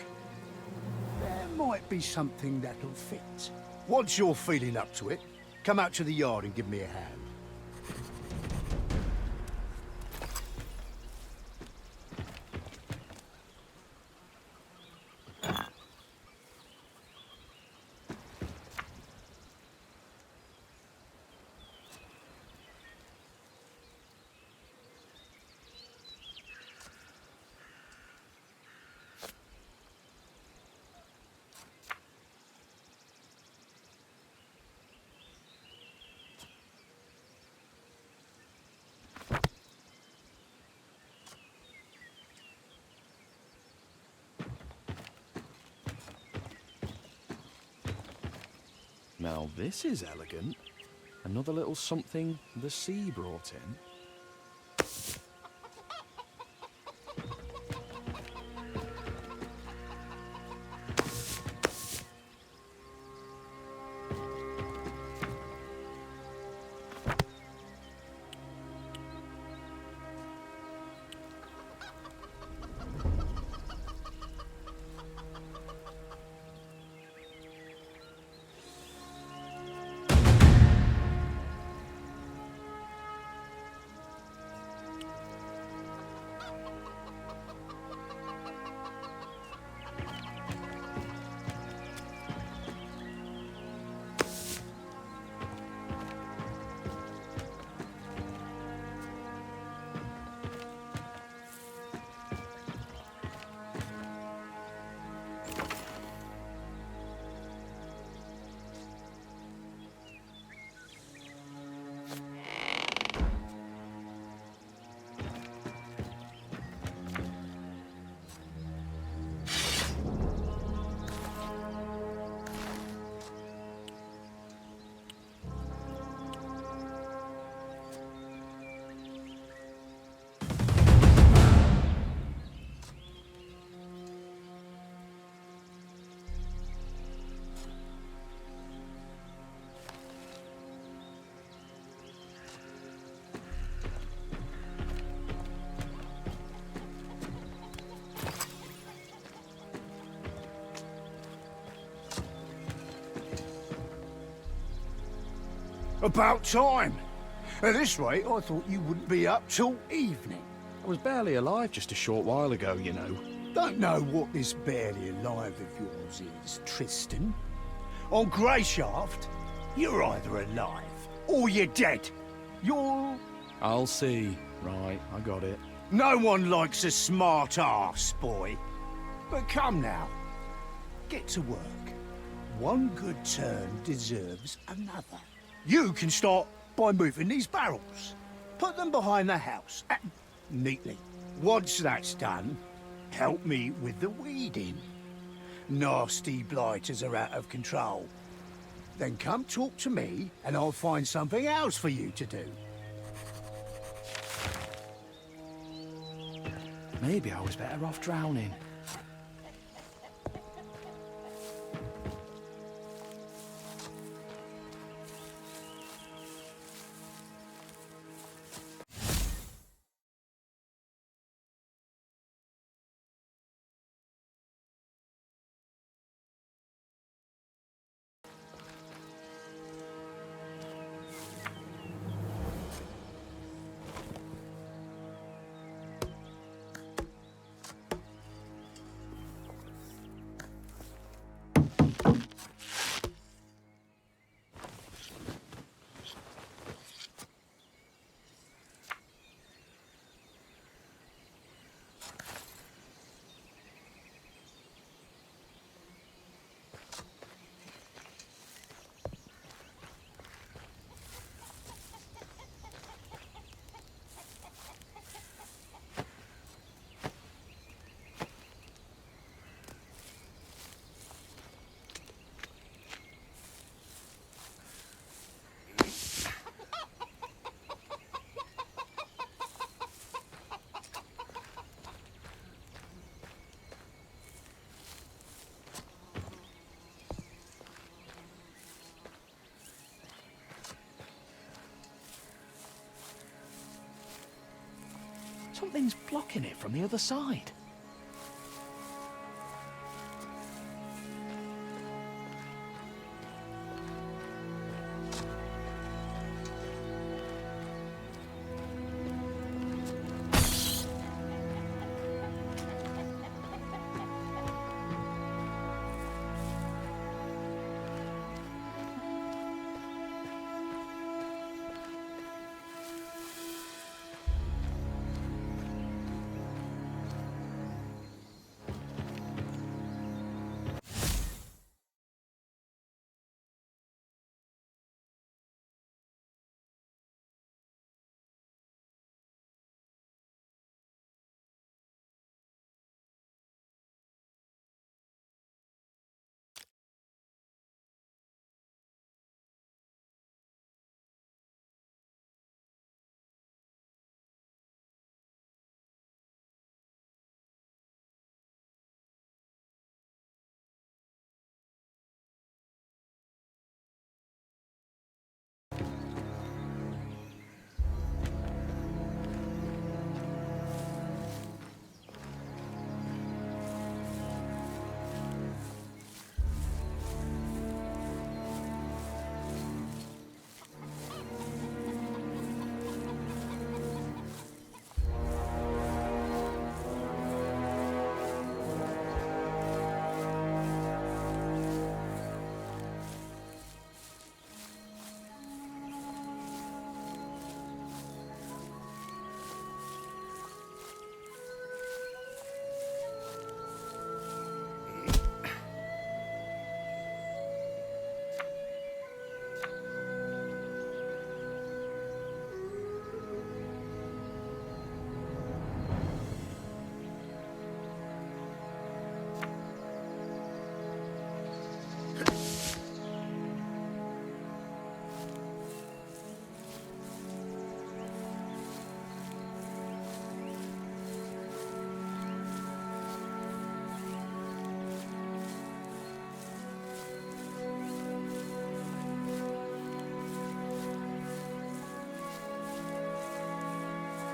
There might be something that'll fit. Once you're feeling up to it, come out to the yard and give me a hand. Now this is elegant. Another little something the sea brought in. About time. At this rate, I thought you wouldn't be up till evening. I was barely alive just a short while ago, you know. Don't know what this barely alive of yours is, Tristan. On Greyshaft, you're either alive or you're dead. You're... I'll see. Right, I got it. No one likes a smart ass, boy. But come now. Get to work. One good turn deserves another. You can start by moving these barrels. Put them behind the house, neatly. Once that's done, help me with the weeding. Nasty blighters are out of control. Then come talk to me, and I'll find something else for you to do. Maybe I was better off drowning. Something's blocking it from the other side.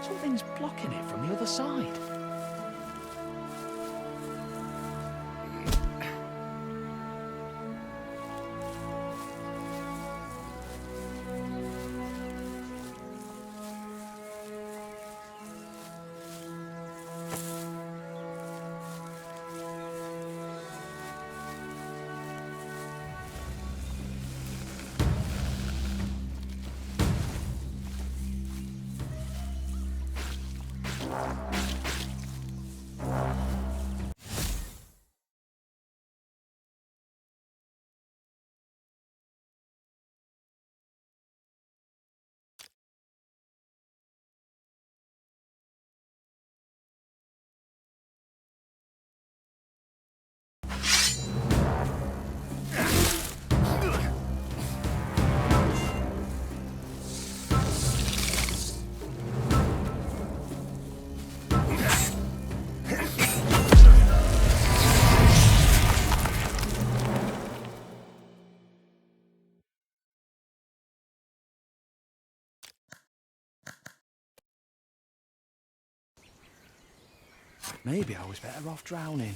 Something's blocking it from the other side. Maybe I was better off drowning.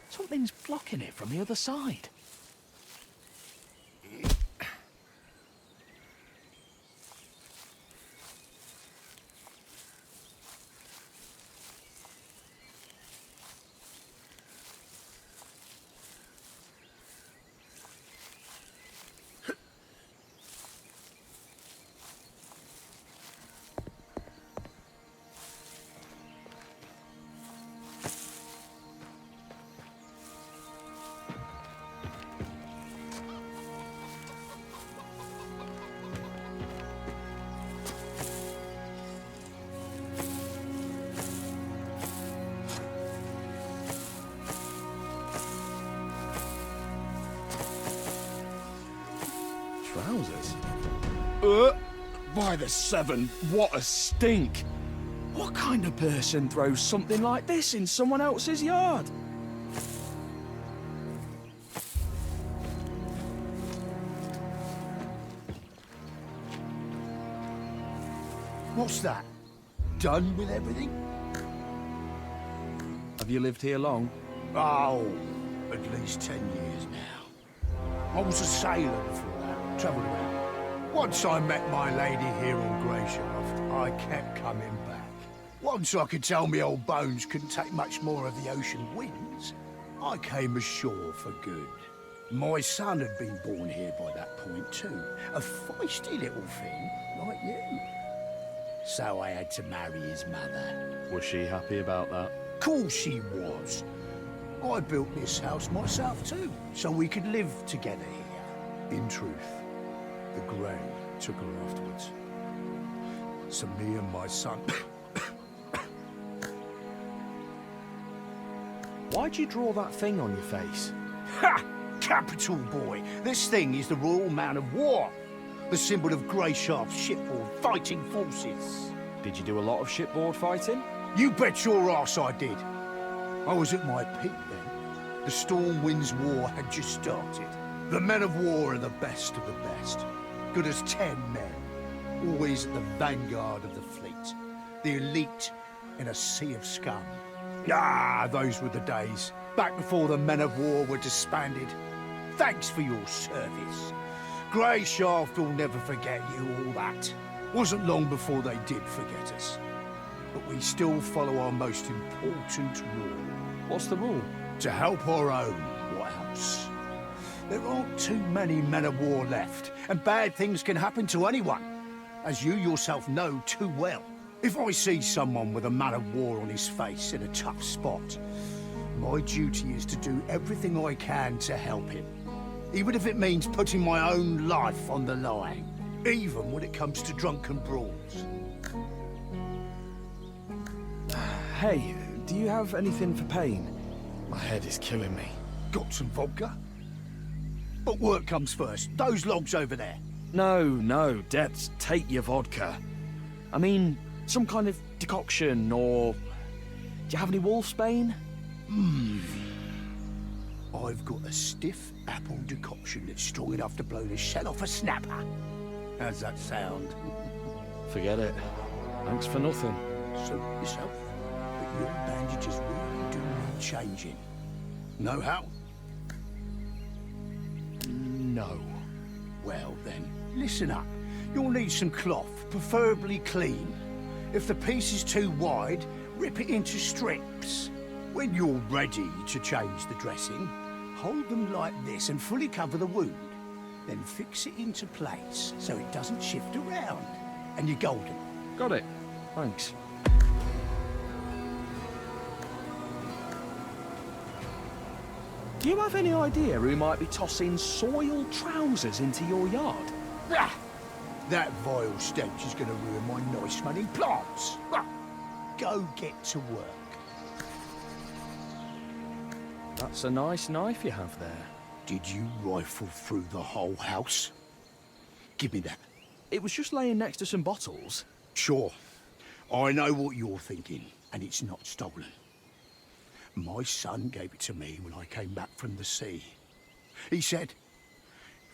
Something's blocking it from the other side. Trousers? By the seven, what a stink! What kind of person throws something like this in someone else's yard? What's that? Done with everything? Have you lived here long? Oh, at least 10 years now. I was a sailor before that, travelled around. Once I met my lady here on Greyshaft, I kept coming back. Once I could tell me old bones couldn't take much more of the ocean winds, I came ashore for good. My son had been born here by that point too, a feisty little thing like you. So I had to marry his mother. Was she happy about that? Course she was. I built this house myself too, so we could live together here. In truth, the Grey took her afterwards. So me and my son... Why'd you draw that thing on your face? Ha! Capital, boy! This thing is the Royal Man of War, the symbol of Greyshaft's shipboard fighting forces. Did you do a lot of shipboard fighting? You bet your ass I did. I was at my peak then. The Storm Winds War had just started. The men of war are the best of the best. Good as 10 men. Always at the vanguard of the fleet. The elite in a sea of scum. Ah, those were the days. Back before the men of war were disbanded. Thanks for your service. Greyshaft will never forget you, all that. Wasn't long before they did forget us. But we still follow our most important rule. What's the rule? To help our own, what else? There aren't too many men of war left, and bad things can happen to anyone, as you yourself know too well. If I see someone with a man of war on his face in a tough spot, my duty is to do everything I can to help him. Even if it means putting my own life on the line. Even when it comes to drunken brawls. Hey, do you have anything for pain? My head is killing me. Got some vodka? But work comes first. Those logs over there. No, Debs, take your vodka. I mean, some kind of decoction, or... Do you have any wolfsbane? I've got a stiff apple decoction that's strong enough to blow the shell off a snapper. How's that sound? Forget it. Thanks for nothing. Suit yourself. But your bandages really do need changing. Know how? No. Well then, listen up. You'll need some cloth, preferably clean. If the piece is too wide, rip it into strips. When you're ready to change the dressing, hold them like this and fully cover the wound. Then fix it into place so it doesn't shift around. And you're golden. Got it. Thanks. Do you have any idea who might be tossing soiled trousers into your yard? Ah, that vile stench is going to ruin my nice-smelling plants. Ah, go get to work. That's a nice knife you have there. Did you rifle through the whole house? Give me that. It was just laying next to some bottles. Sure. I know what you're thinking, and it's not stolen. My son gave it to me when I came back from the sea. He said,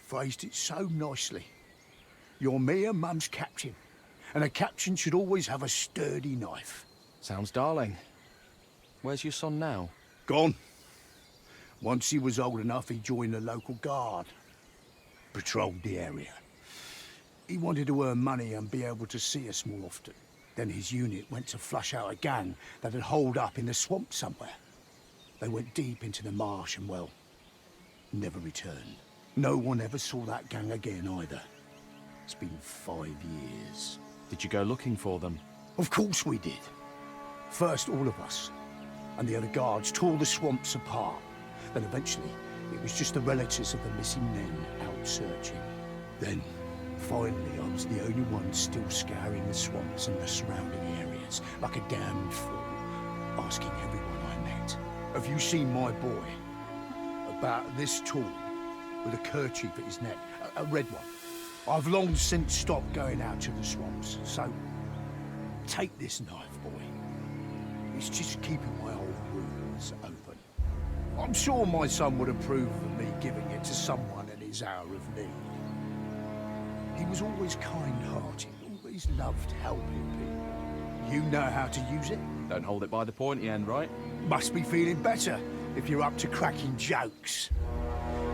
phrased it so nicely, "You're me and Mum's captain, and a captain should always have a sturdy knife." Sounds darling. Where's your son now? Gone. Once he was old enough, he joined the local guard. Patrolled the area. He wanted to earn money and be able to see us more often. Then his unit went to flush out a gang that had holed up in the swamp somewhere. They went deep into the marsh and, well, never returned. No one ever saw that gang again either. It's been 5 years. Did you go looking for them? Of course we did. First, all of us. And the other guards tore the swamps apart. Then eventually, it was just the relatives of the missing men out searching. Then, finally, I was the only one still scouring the swamps and the surrounding areas, like a damned fool, asking everyone I met, "Have you seen my boy? About this tall, with a kerchief at his neck, a red one. I've long since stopped going out to the swamps, so take this knife, boy. It's just keeping my old wounds open. I'm sure my son would approve of me giving it to someone in his hour of need. He was always kind-hearted, always loved helping people. You know how to use it? Don't hold it by the pointy end, right? Must be feeling better if you're up to cracking jokes.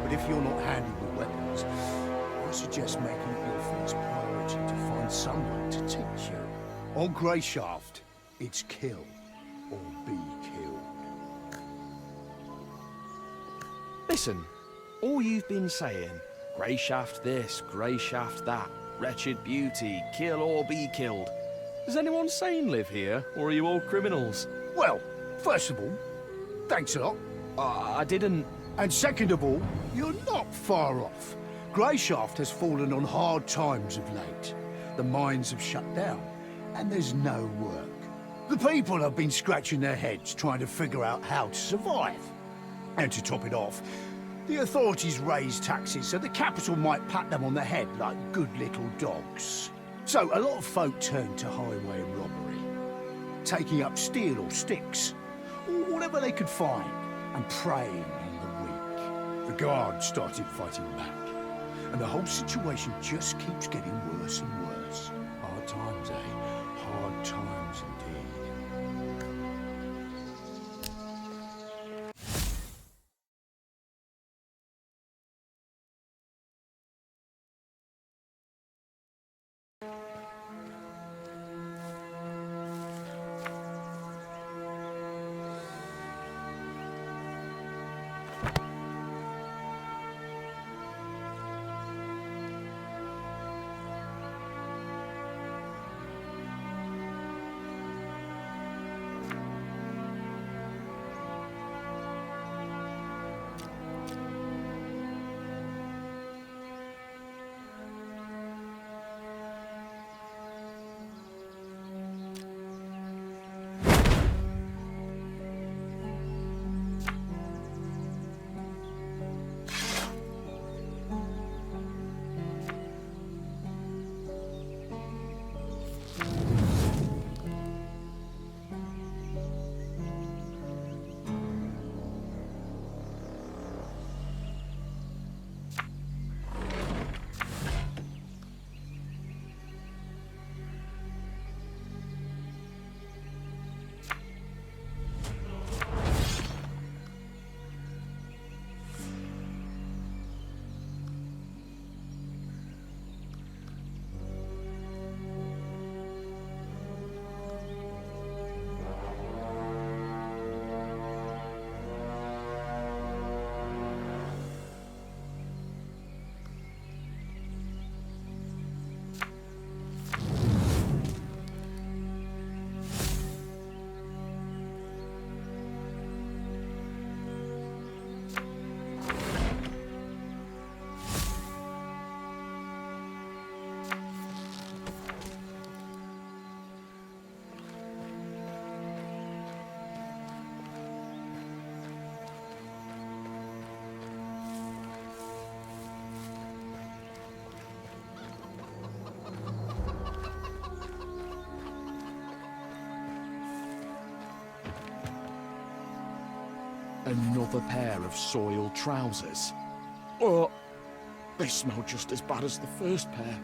But if you're not handy with weapons, I suggest making it your first priority to find someone to teach you. On Greyshaft, it's kill or be killed. Listen, all you've been saying, grey shaft this, grey shaft that, wretched beauty, kill or be killed. Does anyone sane live here, or are you all criminals? Well, first of all, thanks a lot. I didn't... And second of all, you're not far off. Greyshaft has fallen on hard times of late. The mines have shut down, and there's no work. The people have been scratching their heads trying to figure out how to survive. And to top it off, the authorities raised taxes so the capital might pat them on the head like good little dogs. So a lot of folk turned to highway robbery, taking up steel or sticks, or whatever they could find, and preying on the weak. The guards started fighting back, and the whole situation just keeps getting worse and worse. Hard times, eh? Hard times indeed. Another pair of soiled trousers. Oh, they smell just as bad as the first pair.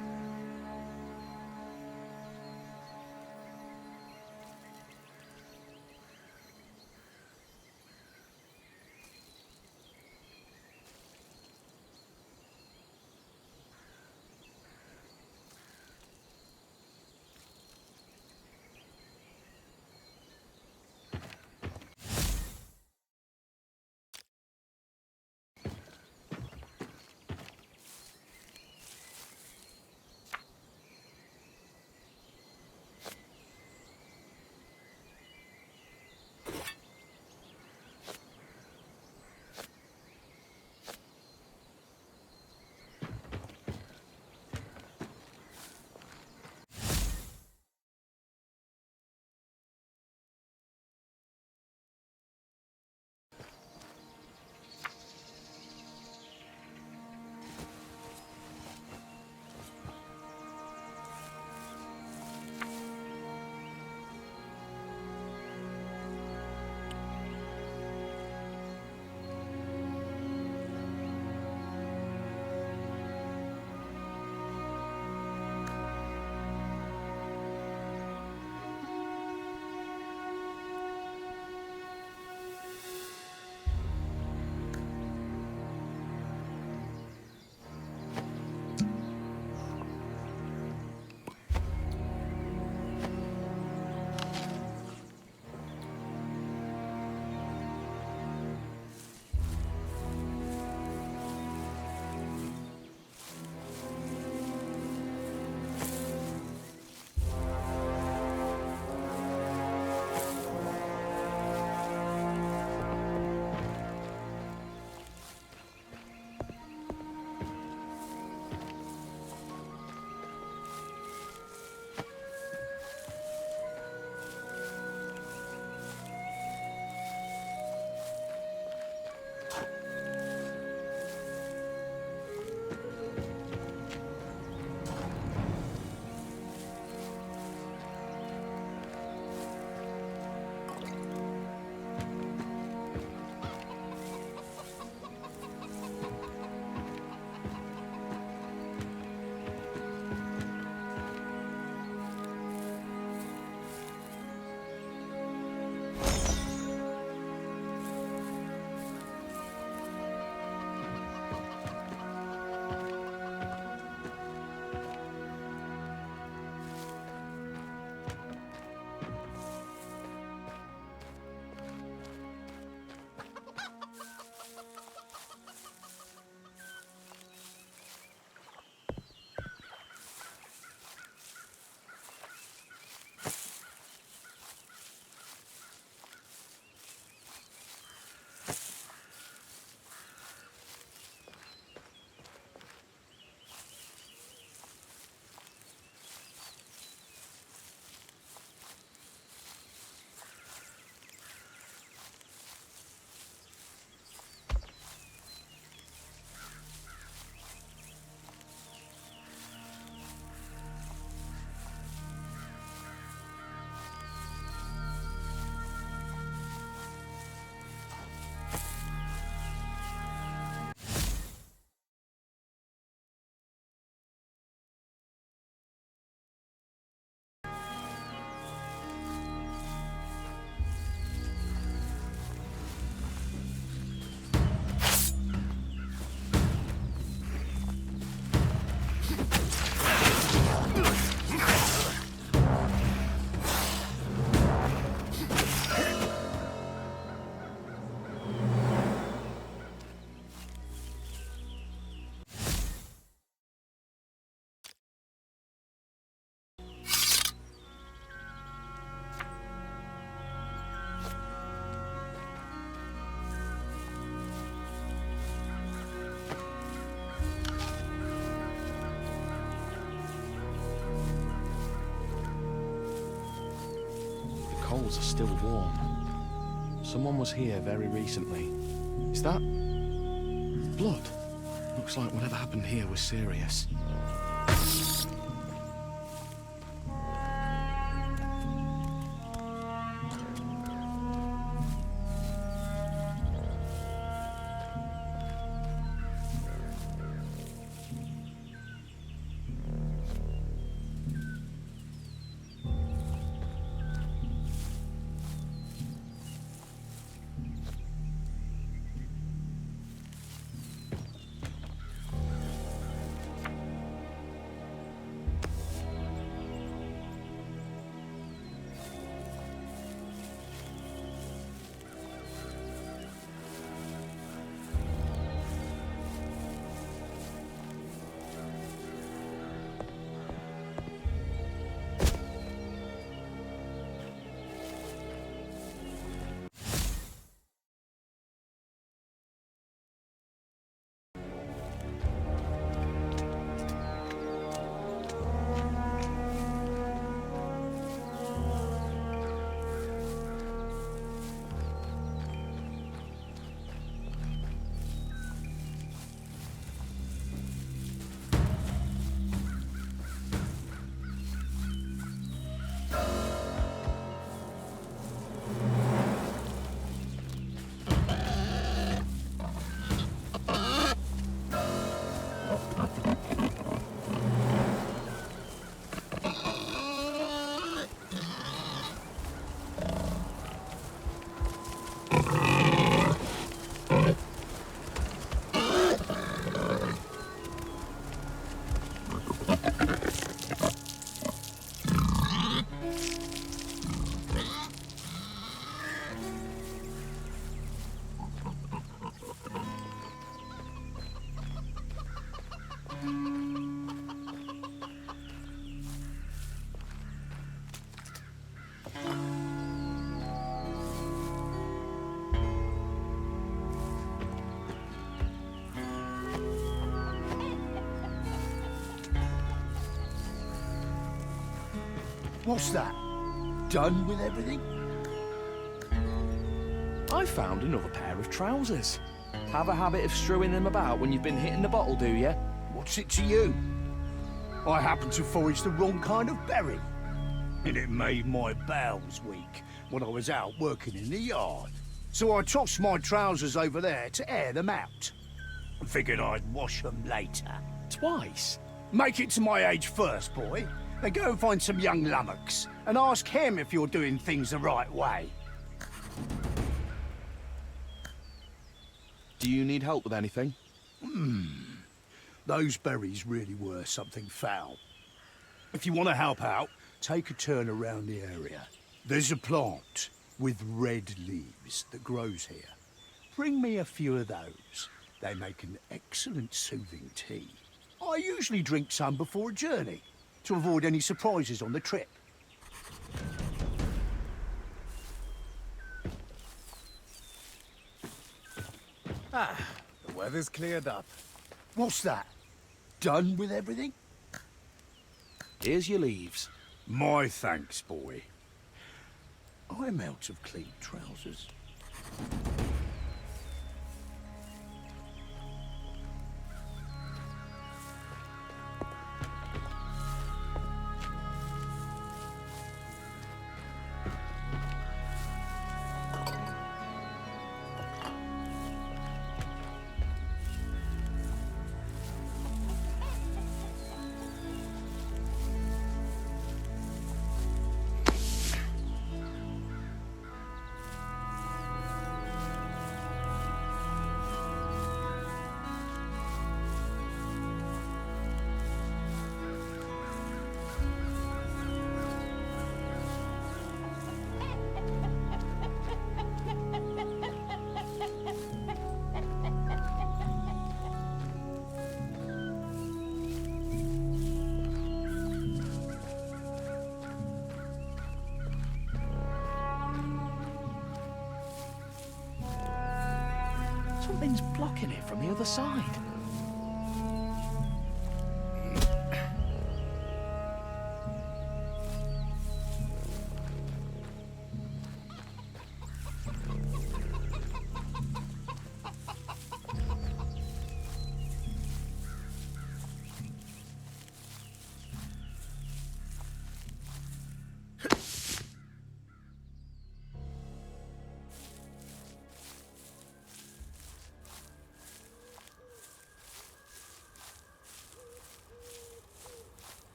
coals are still warm. Someone was here very recently. Is that blood? Looks like whatever happened here was serious. What's that? Done with everything? I found another pair of trousers. Have a habit of strewing them about when you've been hitting the bottle, do you? What's it to you? I happened to forage the wrong kind of berry, and it made my bowels weak when I was out working in the yard. So I tossed my trousers over there to air them out. I figured I'd wash them later. Twice? Make it to my age first, boy. Then go and find some young lummocks and ask him if you're doing things the right way. Do you need help with anything? Those berries really were something foul. If you want to help out, take a turn around the area. There's a plant with red leaves that grows here. Bring me a few of those. They make an excellent soothing tea. I usually drink some before a journey, to avoid any surprises on the trip. The weather's cleared up. What's that? Done with everything? Here's your leaves. My thanks, boy. I'm out of clean trousers. Something's blocking it from the other side.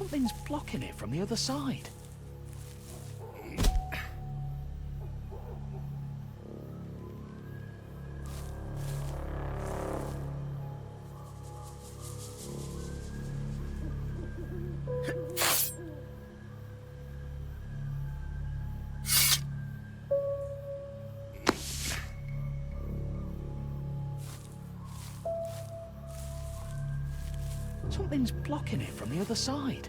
Something's blocking it from the other side. Something's blocking it from the other side.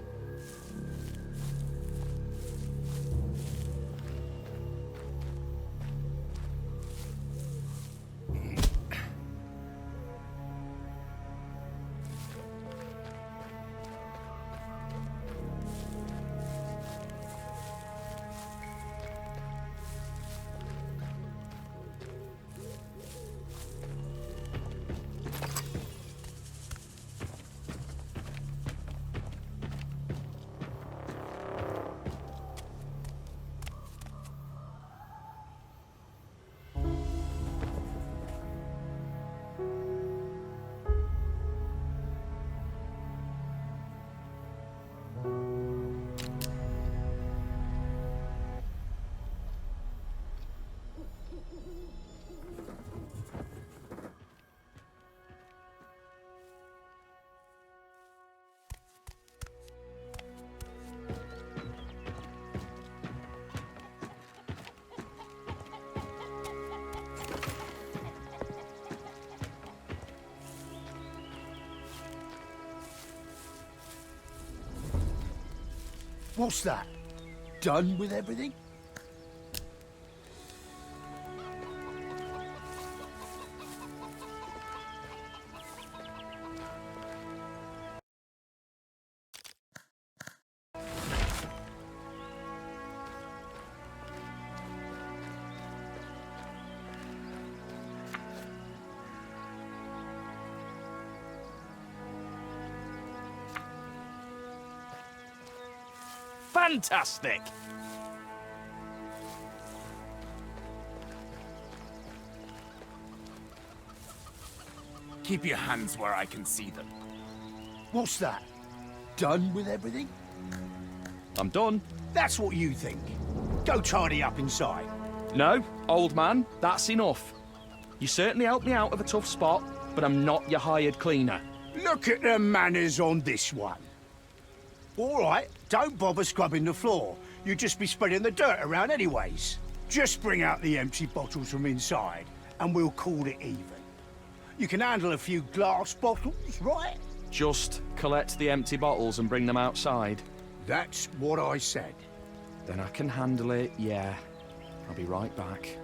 What's that? Done with everything? Fantastic! Keep your hands where I can see them. What's that? Done with everything? I'm done. That's what you think. Go tidy up inside. No, old man, that's enough. You certainly helped me out of a tough spot, but I'm not your hired cleaner. Look at the manners on this one. All right, don't bother scrubbing the floor. You'd just be spreading the dirt around anyways. Just bring out the empty bottles from inside, and we'll call it even. You can handle a few glass bottles, right? Just collect the empty bottles and bring them outside. That's what I said. Then I can handle it, yeah. I'll be right back.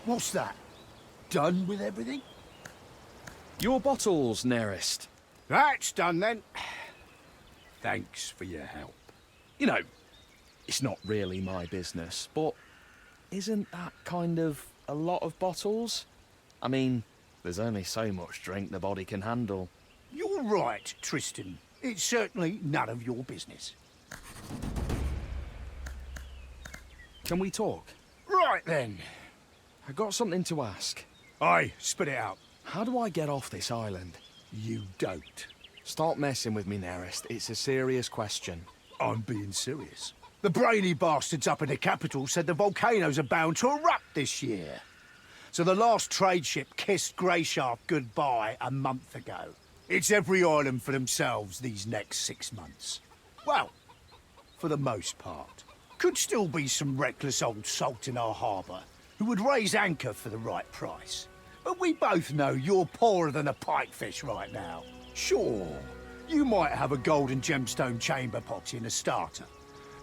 What's that? Done with everything? Your bottles, nearest. That's done then. Thanks for your help. You know, it's not really my business, but isn't that kind of a lot of bottles? I mean, there's only so much drink the body can handle. You're right, Tristan. It's certainly none of your business. Can we talk? Right then. I got something to ask. Aye, spit it out. How do I get off this island? You don't. Stop messing with me, Nearest. It's a serious question. I'm being serious. The brainy bastards up in the capital said the volcanoes are bound to erupt this year. So the last trade ship kissed Greyshaft goodbye a month ago. It's every island for themselves these next 6 months. Well, for the most part. Could still be some reckless old salt in our harbour who would raise anchor for the right price. But we both know you're poorer than a pikefish right now. Sure, you might have a golden gemstone chamber pot in a starter,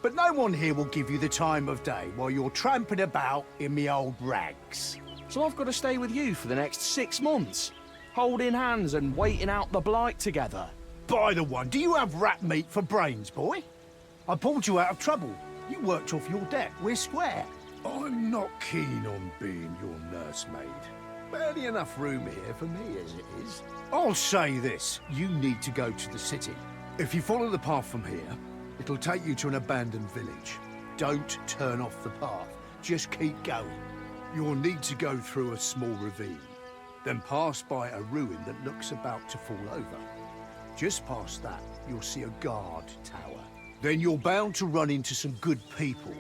but no one here will give you the time of day while you're tramping about in me old rags. So I've got to stay with you for the next 6 months, holding hands and waiting out the blight together. By the one, do you have rat meat for brains, boy? I pulled you out of trouble. You worked off your debt. We're square. I'm not keen on being your nursemaid. Barely enough room here for me as it is. I'll say this. You need to go to the city. If you follow the path from here, it'll take you to an abandoned village. Don't turn off the path. Just keep going. You'll need to go through a small ravine, then pass by a ruin that looks about to fall over. Just past that, you'll see a guard tower. Then you're bound to run into some good people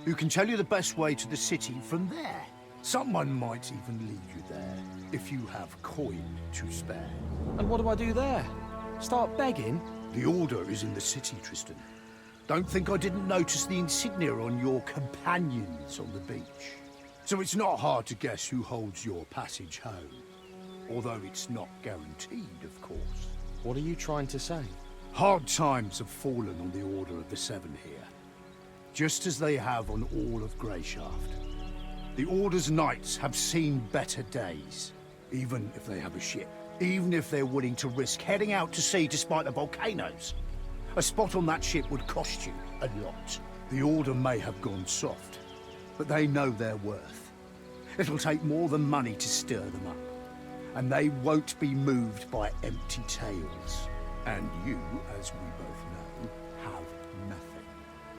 who can tell you the best way to the city from there. Someone might even lead you there, if you have coin to spare. And what do I do there? Start begging? The Order is in the city, Tristan. Don't think I didn't notice the insignia on your companions on the beach. So it's not hard to guess who holds your passage home. Although it's not guaranteed, of course. What are you trying to say? Hard times have fallen on the Order of the Seven here, just as they have on all of Greyshaft. The Order's knights have seen better days, even if they have a ship, even if they're willing to risk heading out to sea despite the volcanoes. A spot on that ship would cost you a lot. The Order may have gone soft, but they know their worth. It'll take more than money to stir them up, and they won't be moved by empty tales. And you, as we both know, have nothing.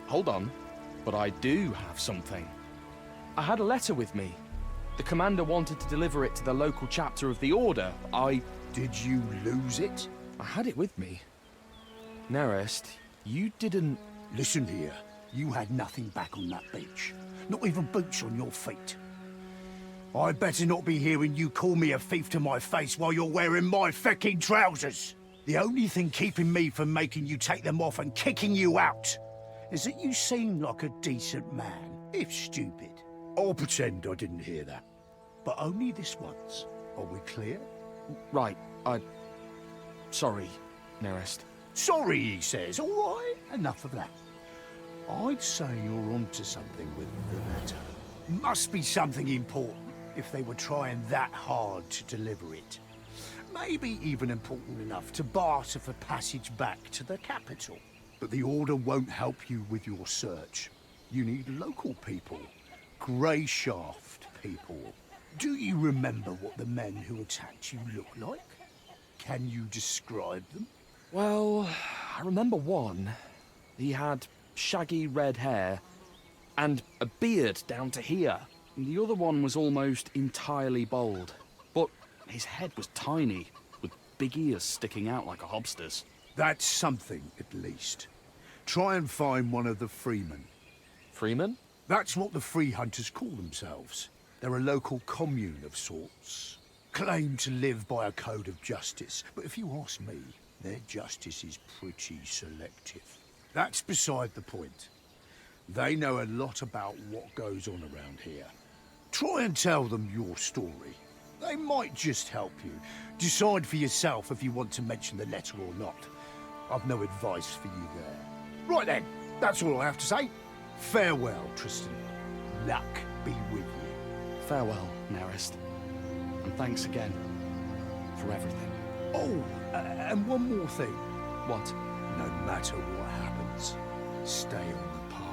Hold on, but I do have something. I had a letter with me. The commander wanted to deliver it to the local chapter of the Order. Did you lose it? I had it with me. Nerest, you didn't... Listen here, you had nothing back on that beach. Not even boots on your feet. I better not be hearing you call me a thief to my face while you're wearing my fecking trousers. The only thing keeping me from making you take them off and kicking you out is that you seem like a decent man, if stupid. I'll pretend I didn't hear that. But only this once. Are we clear? Right, Sorry, Nerest. Sorry, he says. All right, enough of that. I'd say you're onto something with the letter. Must be something important if they were trying that hard to deliver it. Maybe even important enough to barter for passage back to the capital. But the Order won't help you with your search. You need local people. Greyshaft people. Do you remember what the men who attacked you look like? Can you describe them? Well, I remember one. He had shaggy red hair and a beard down to here. The other one was almost entirely bald, but his head was tiny, with big ears sticking out like a hobster's. That's something, at least. Try and find one of the freemen. Freemen? That's what the free hunters call themselves. They're a local commune of sorts. Claim to live by a code of justice, but if you ask me, their justice is pretty selective. That's beside the point. They know a lot about what goes on around here. Try and tell them your story. They might just help you. Decide for yourself if you want to mention the letter or not. I've no advice for you there. Right then, that's all I have to say. Farewell, Tristan. Luck be with you. Farewell, Nerest. And thanks again for everything. Oh, and one more thing. What? No matter what happens, stay on the path.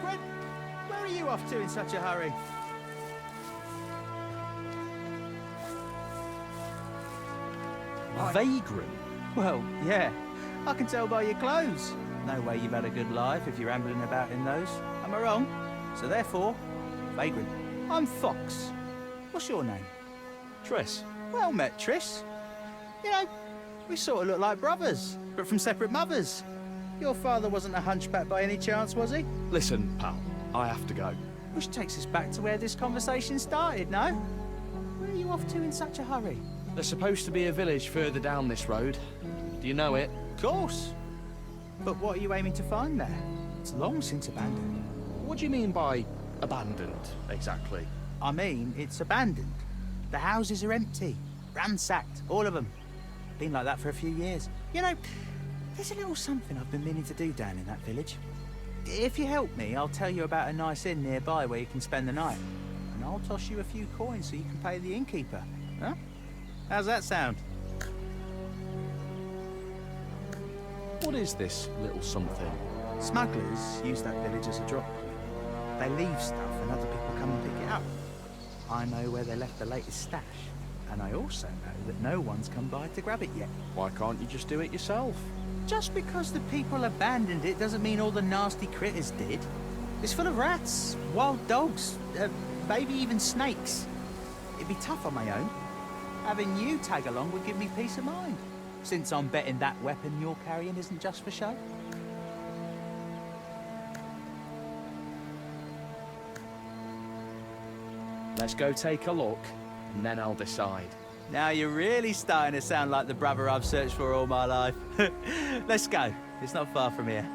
Vagrant? Where are you off to in such a hurry? Vagrant? Well, yeah. I can tell by your clothes. No way you've had a good life if you're ambling about in those. Am I wrong? So therefore, Vagrant. I'm Fox. What's your name? Triss. Well met, Triss. You know, we sort of look like brothers, but from separate mothers. Your father wasn't a hunchback by any chance, was he? Listen, pal, I have to go. Which takes us back to where this conversation started, no? Where are you off to in such a hurry? There's supposed to be a village further down this road. Do you know it? Of course. But what are you aiming to find there? It's long since abandoned. What do you mean by abandoned, exactly? I mean, it's abandoned. The houses are empty, ransacked, all of them. Been like that for a few years. You know, there's a little something I've been meaning to do down in that village. If you help me, I'll tell you about a nice inn nearby where you can spend the night. And I'll toss you a few coins so you can pay the innkeeper. Huh? How's that sound? What is this little something? Smugglers use that village as a drop point. They leave stuff and other people come and pick it up. I know where they left the latest stash. And I also know that no one's come by to grab it yet. Why can't you just do it yourself? Just because the people abandoned it doesn't mean all the nasty critters did. It's full of rats, wild dogs, maybe even snakes. It'd be tough on my own. Having you tag along would give me peace of mind, since I'm betting that weapon you're carrying isn't just for show. Let's go take a look, and then I'll decide. Now you're really starting to sound like the brother I've searched for all my life. Let's go. It's not far from here.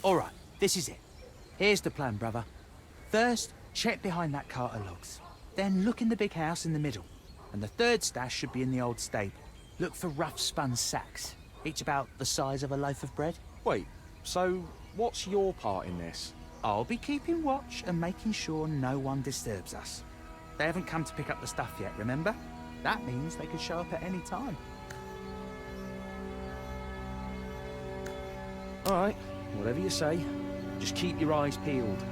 All right, this is it. Here's the plan, brother. First, check behind that cart of logs. Then look in the big house in the middle. And the third stash should be in the old stable. Look for rough spun sacks, each about the size of a loaf of bread. Wait, so what's your part in this? I'll be keeping watch and making sure no one disturbs us. They haven't come to pick up the stuff yet, remember? That means they could show up at any time. All right, whatever you say. Just keep your eyes peeled.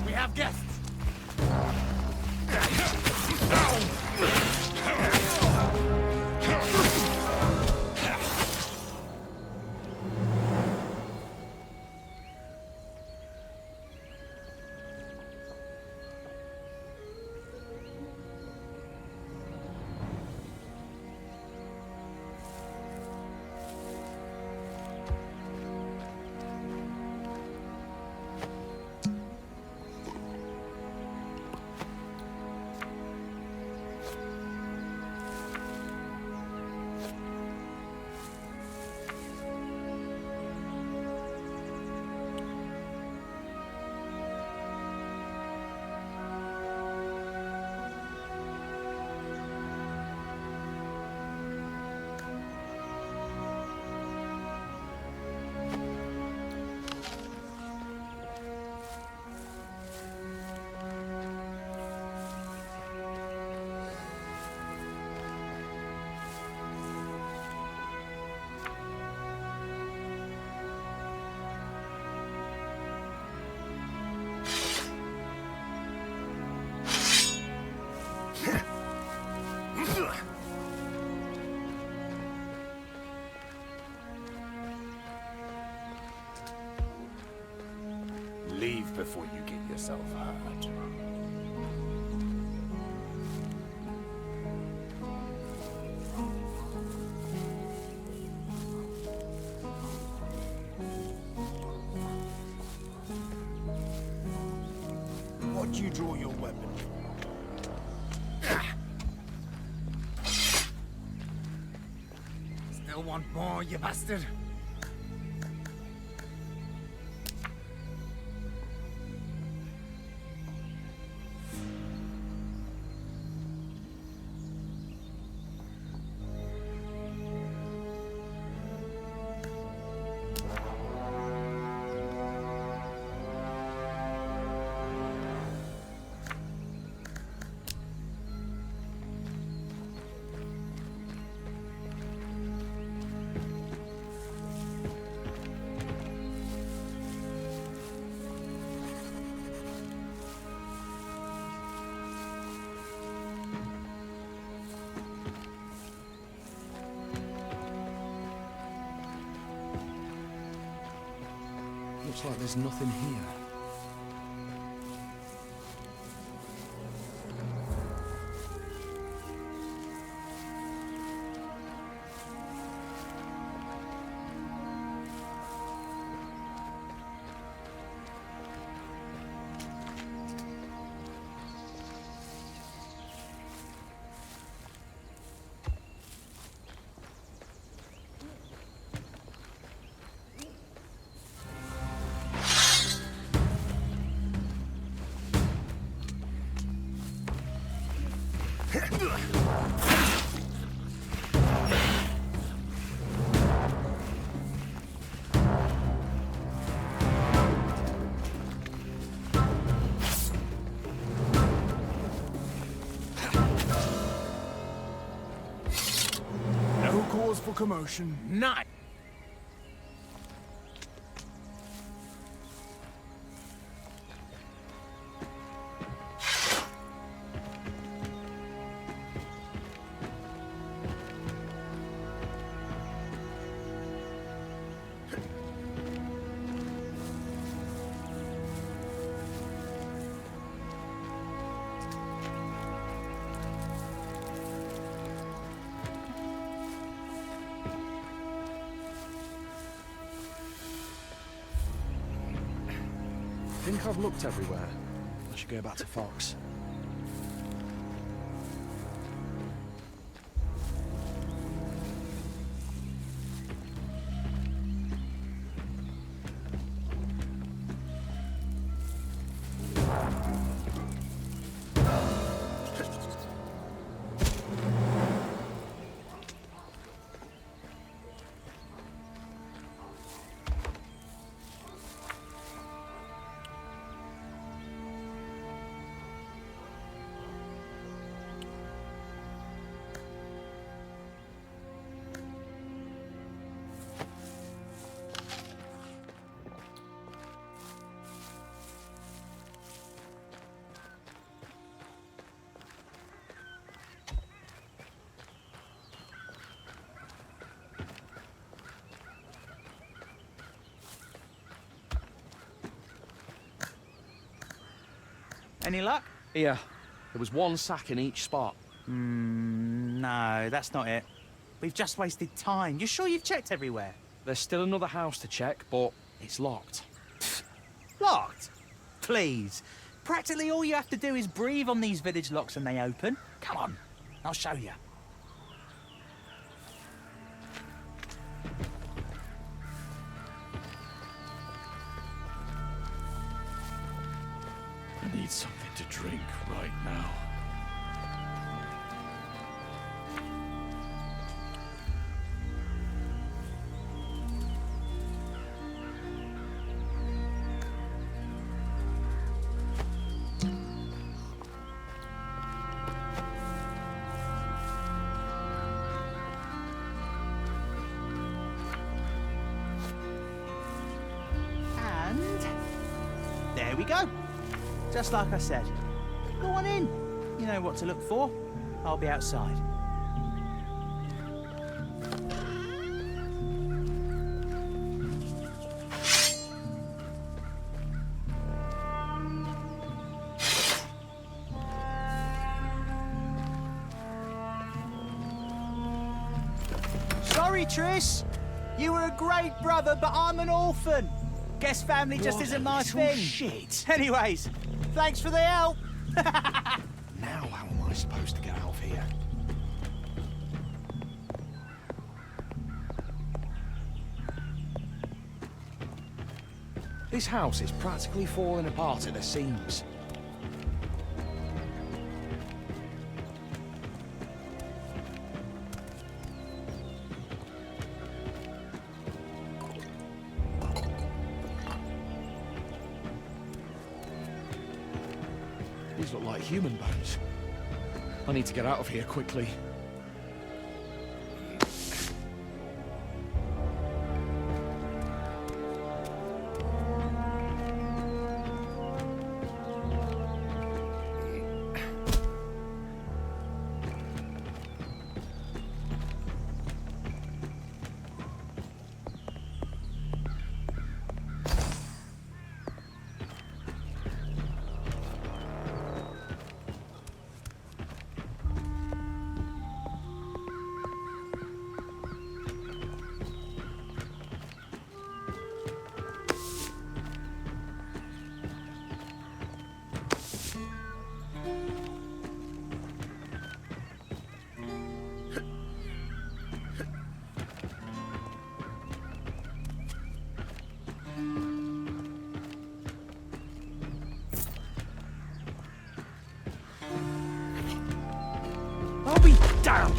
We have guests. Leave before you get yourself hurt. Why'd you draw your weapon? Still want more, you bastard? Looks like there's nothing here. No cause for commotion. None. I think I've looked everywhere. I should go back to Fox. Any luck? Here. There was one sack in each spot. No, that's not it. We've just wasted time. You sure you've checked everywhere? There's still another house to check, but it's locked. Locked? Please. Practically all you have to do is breathe on these village locks and they open. Come on, I'll show you. I need something to drink right now. And there we go. Just like I said. Go on in. You know what to look for. I'll be outside. sorry, Triss. You were a great brother, but I'm an orphan. Guess family just What isn't a my little thing. shit. Anyways, thanks for the help. Now how am I supposed to get out of here? This house is practically falling apart at the seams. These look like human bones. I need to get out of here quickly. I'll be damned!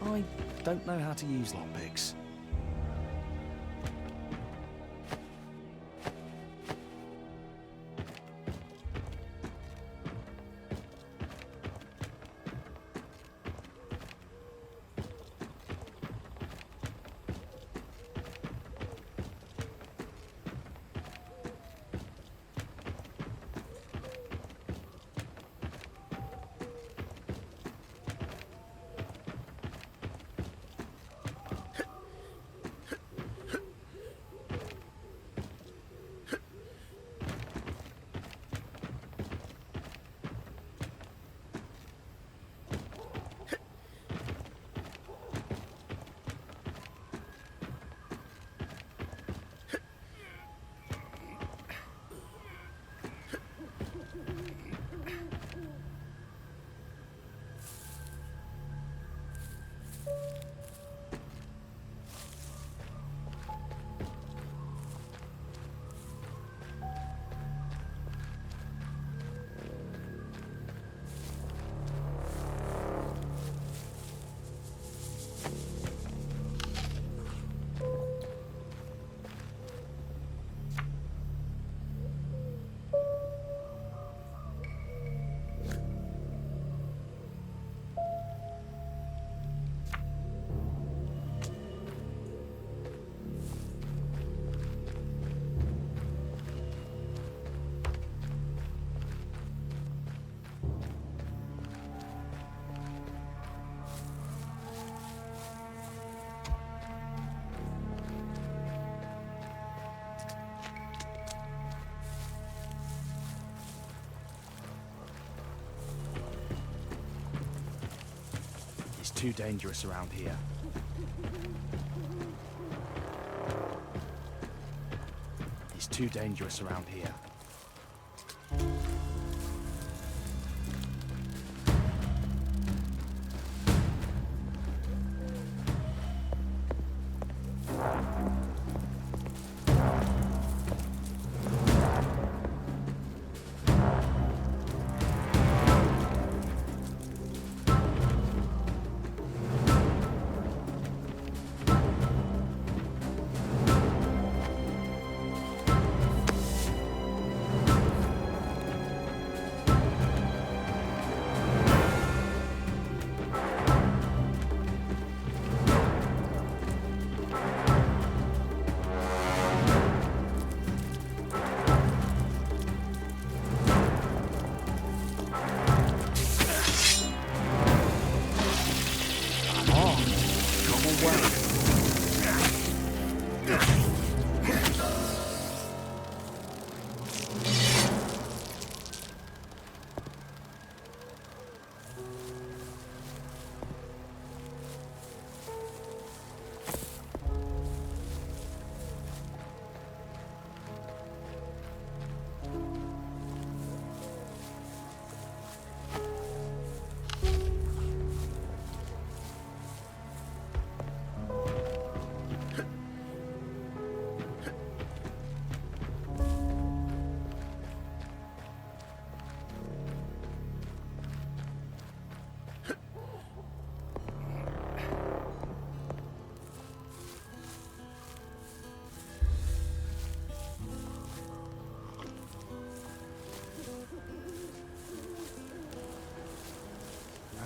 I don't know how to use lockpicks. too dangerous around here. It's too dangerous around here.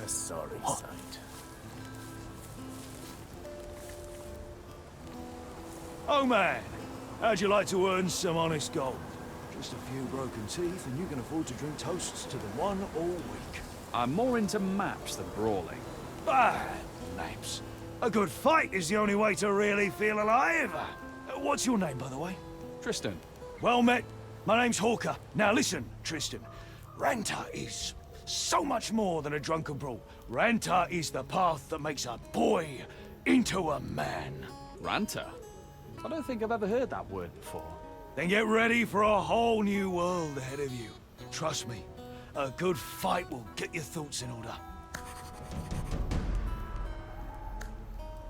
A sorry sight. Oh man, how'd you like to earn some honest gold? Just a few broken teeth, and you can afford to drink toasts to the one all week. I'm more into maps than brawling. Ah, names. A good fight is the only way to really feel alive. What's your name, by the way? Tristan. Well met. My name's Hawker. Now listen, Tristan. Ranta is so much more than a drunken brawl. Ranta is the path that makes a boy into a man. Ranta? I don't think I've ever heard that word before. Then get ready for a whole new world ahead of you. Trust me, a good fight will get your thoughts in order.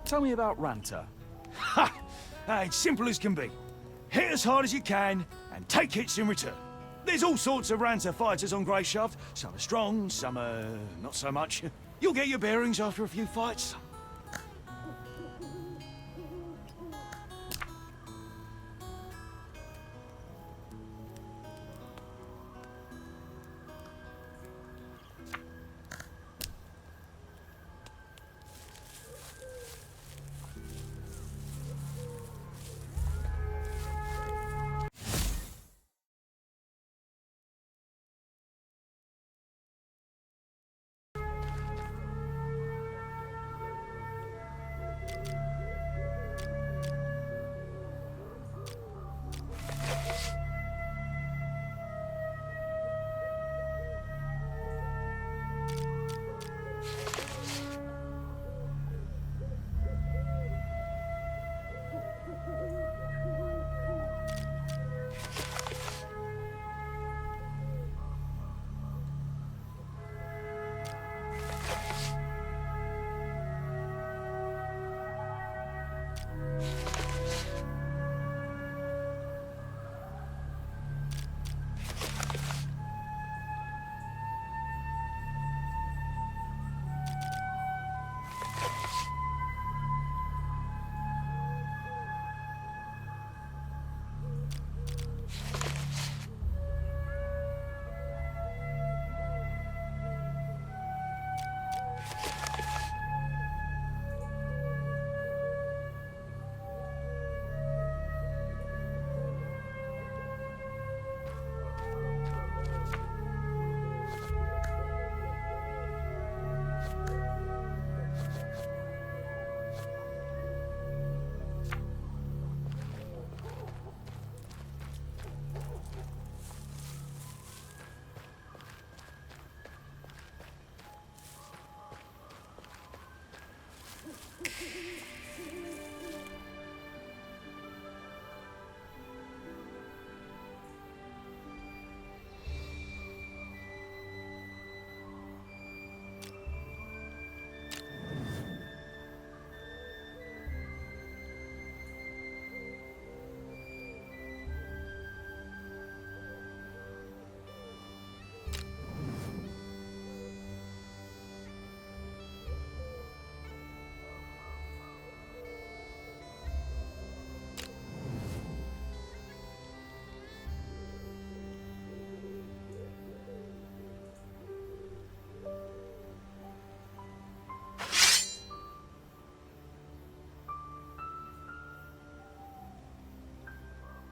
Tell me about Ranta. Ha! It's simple as can be. Hit as hard as you can, and take hits in return. There's all sorts of Ranta fighters on Greyshaft. Some are strong, some are not so much. You'll get your bearings after a few fights.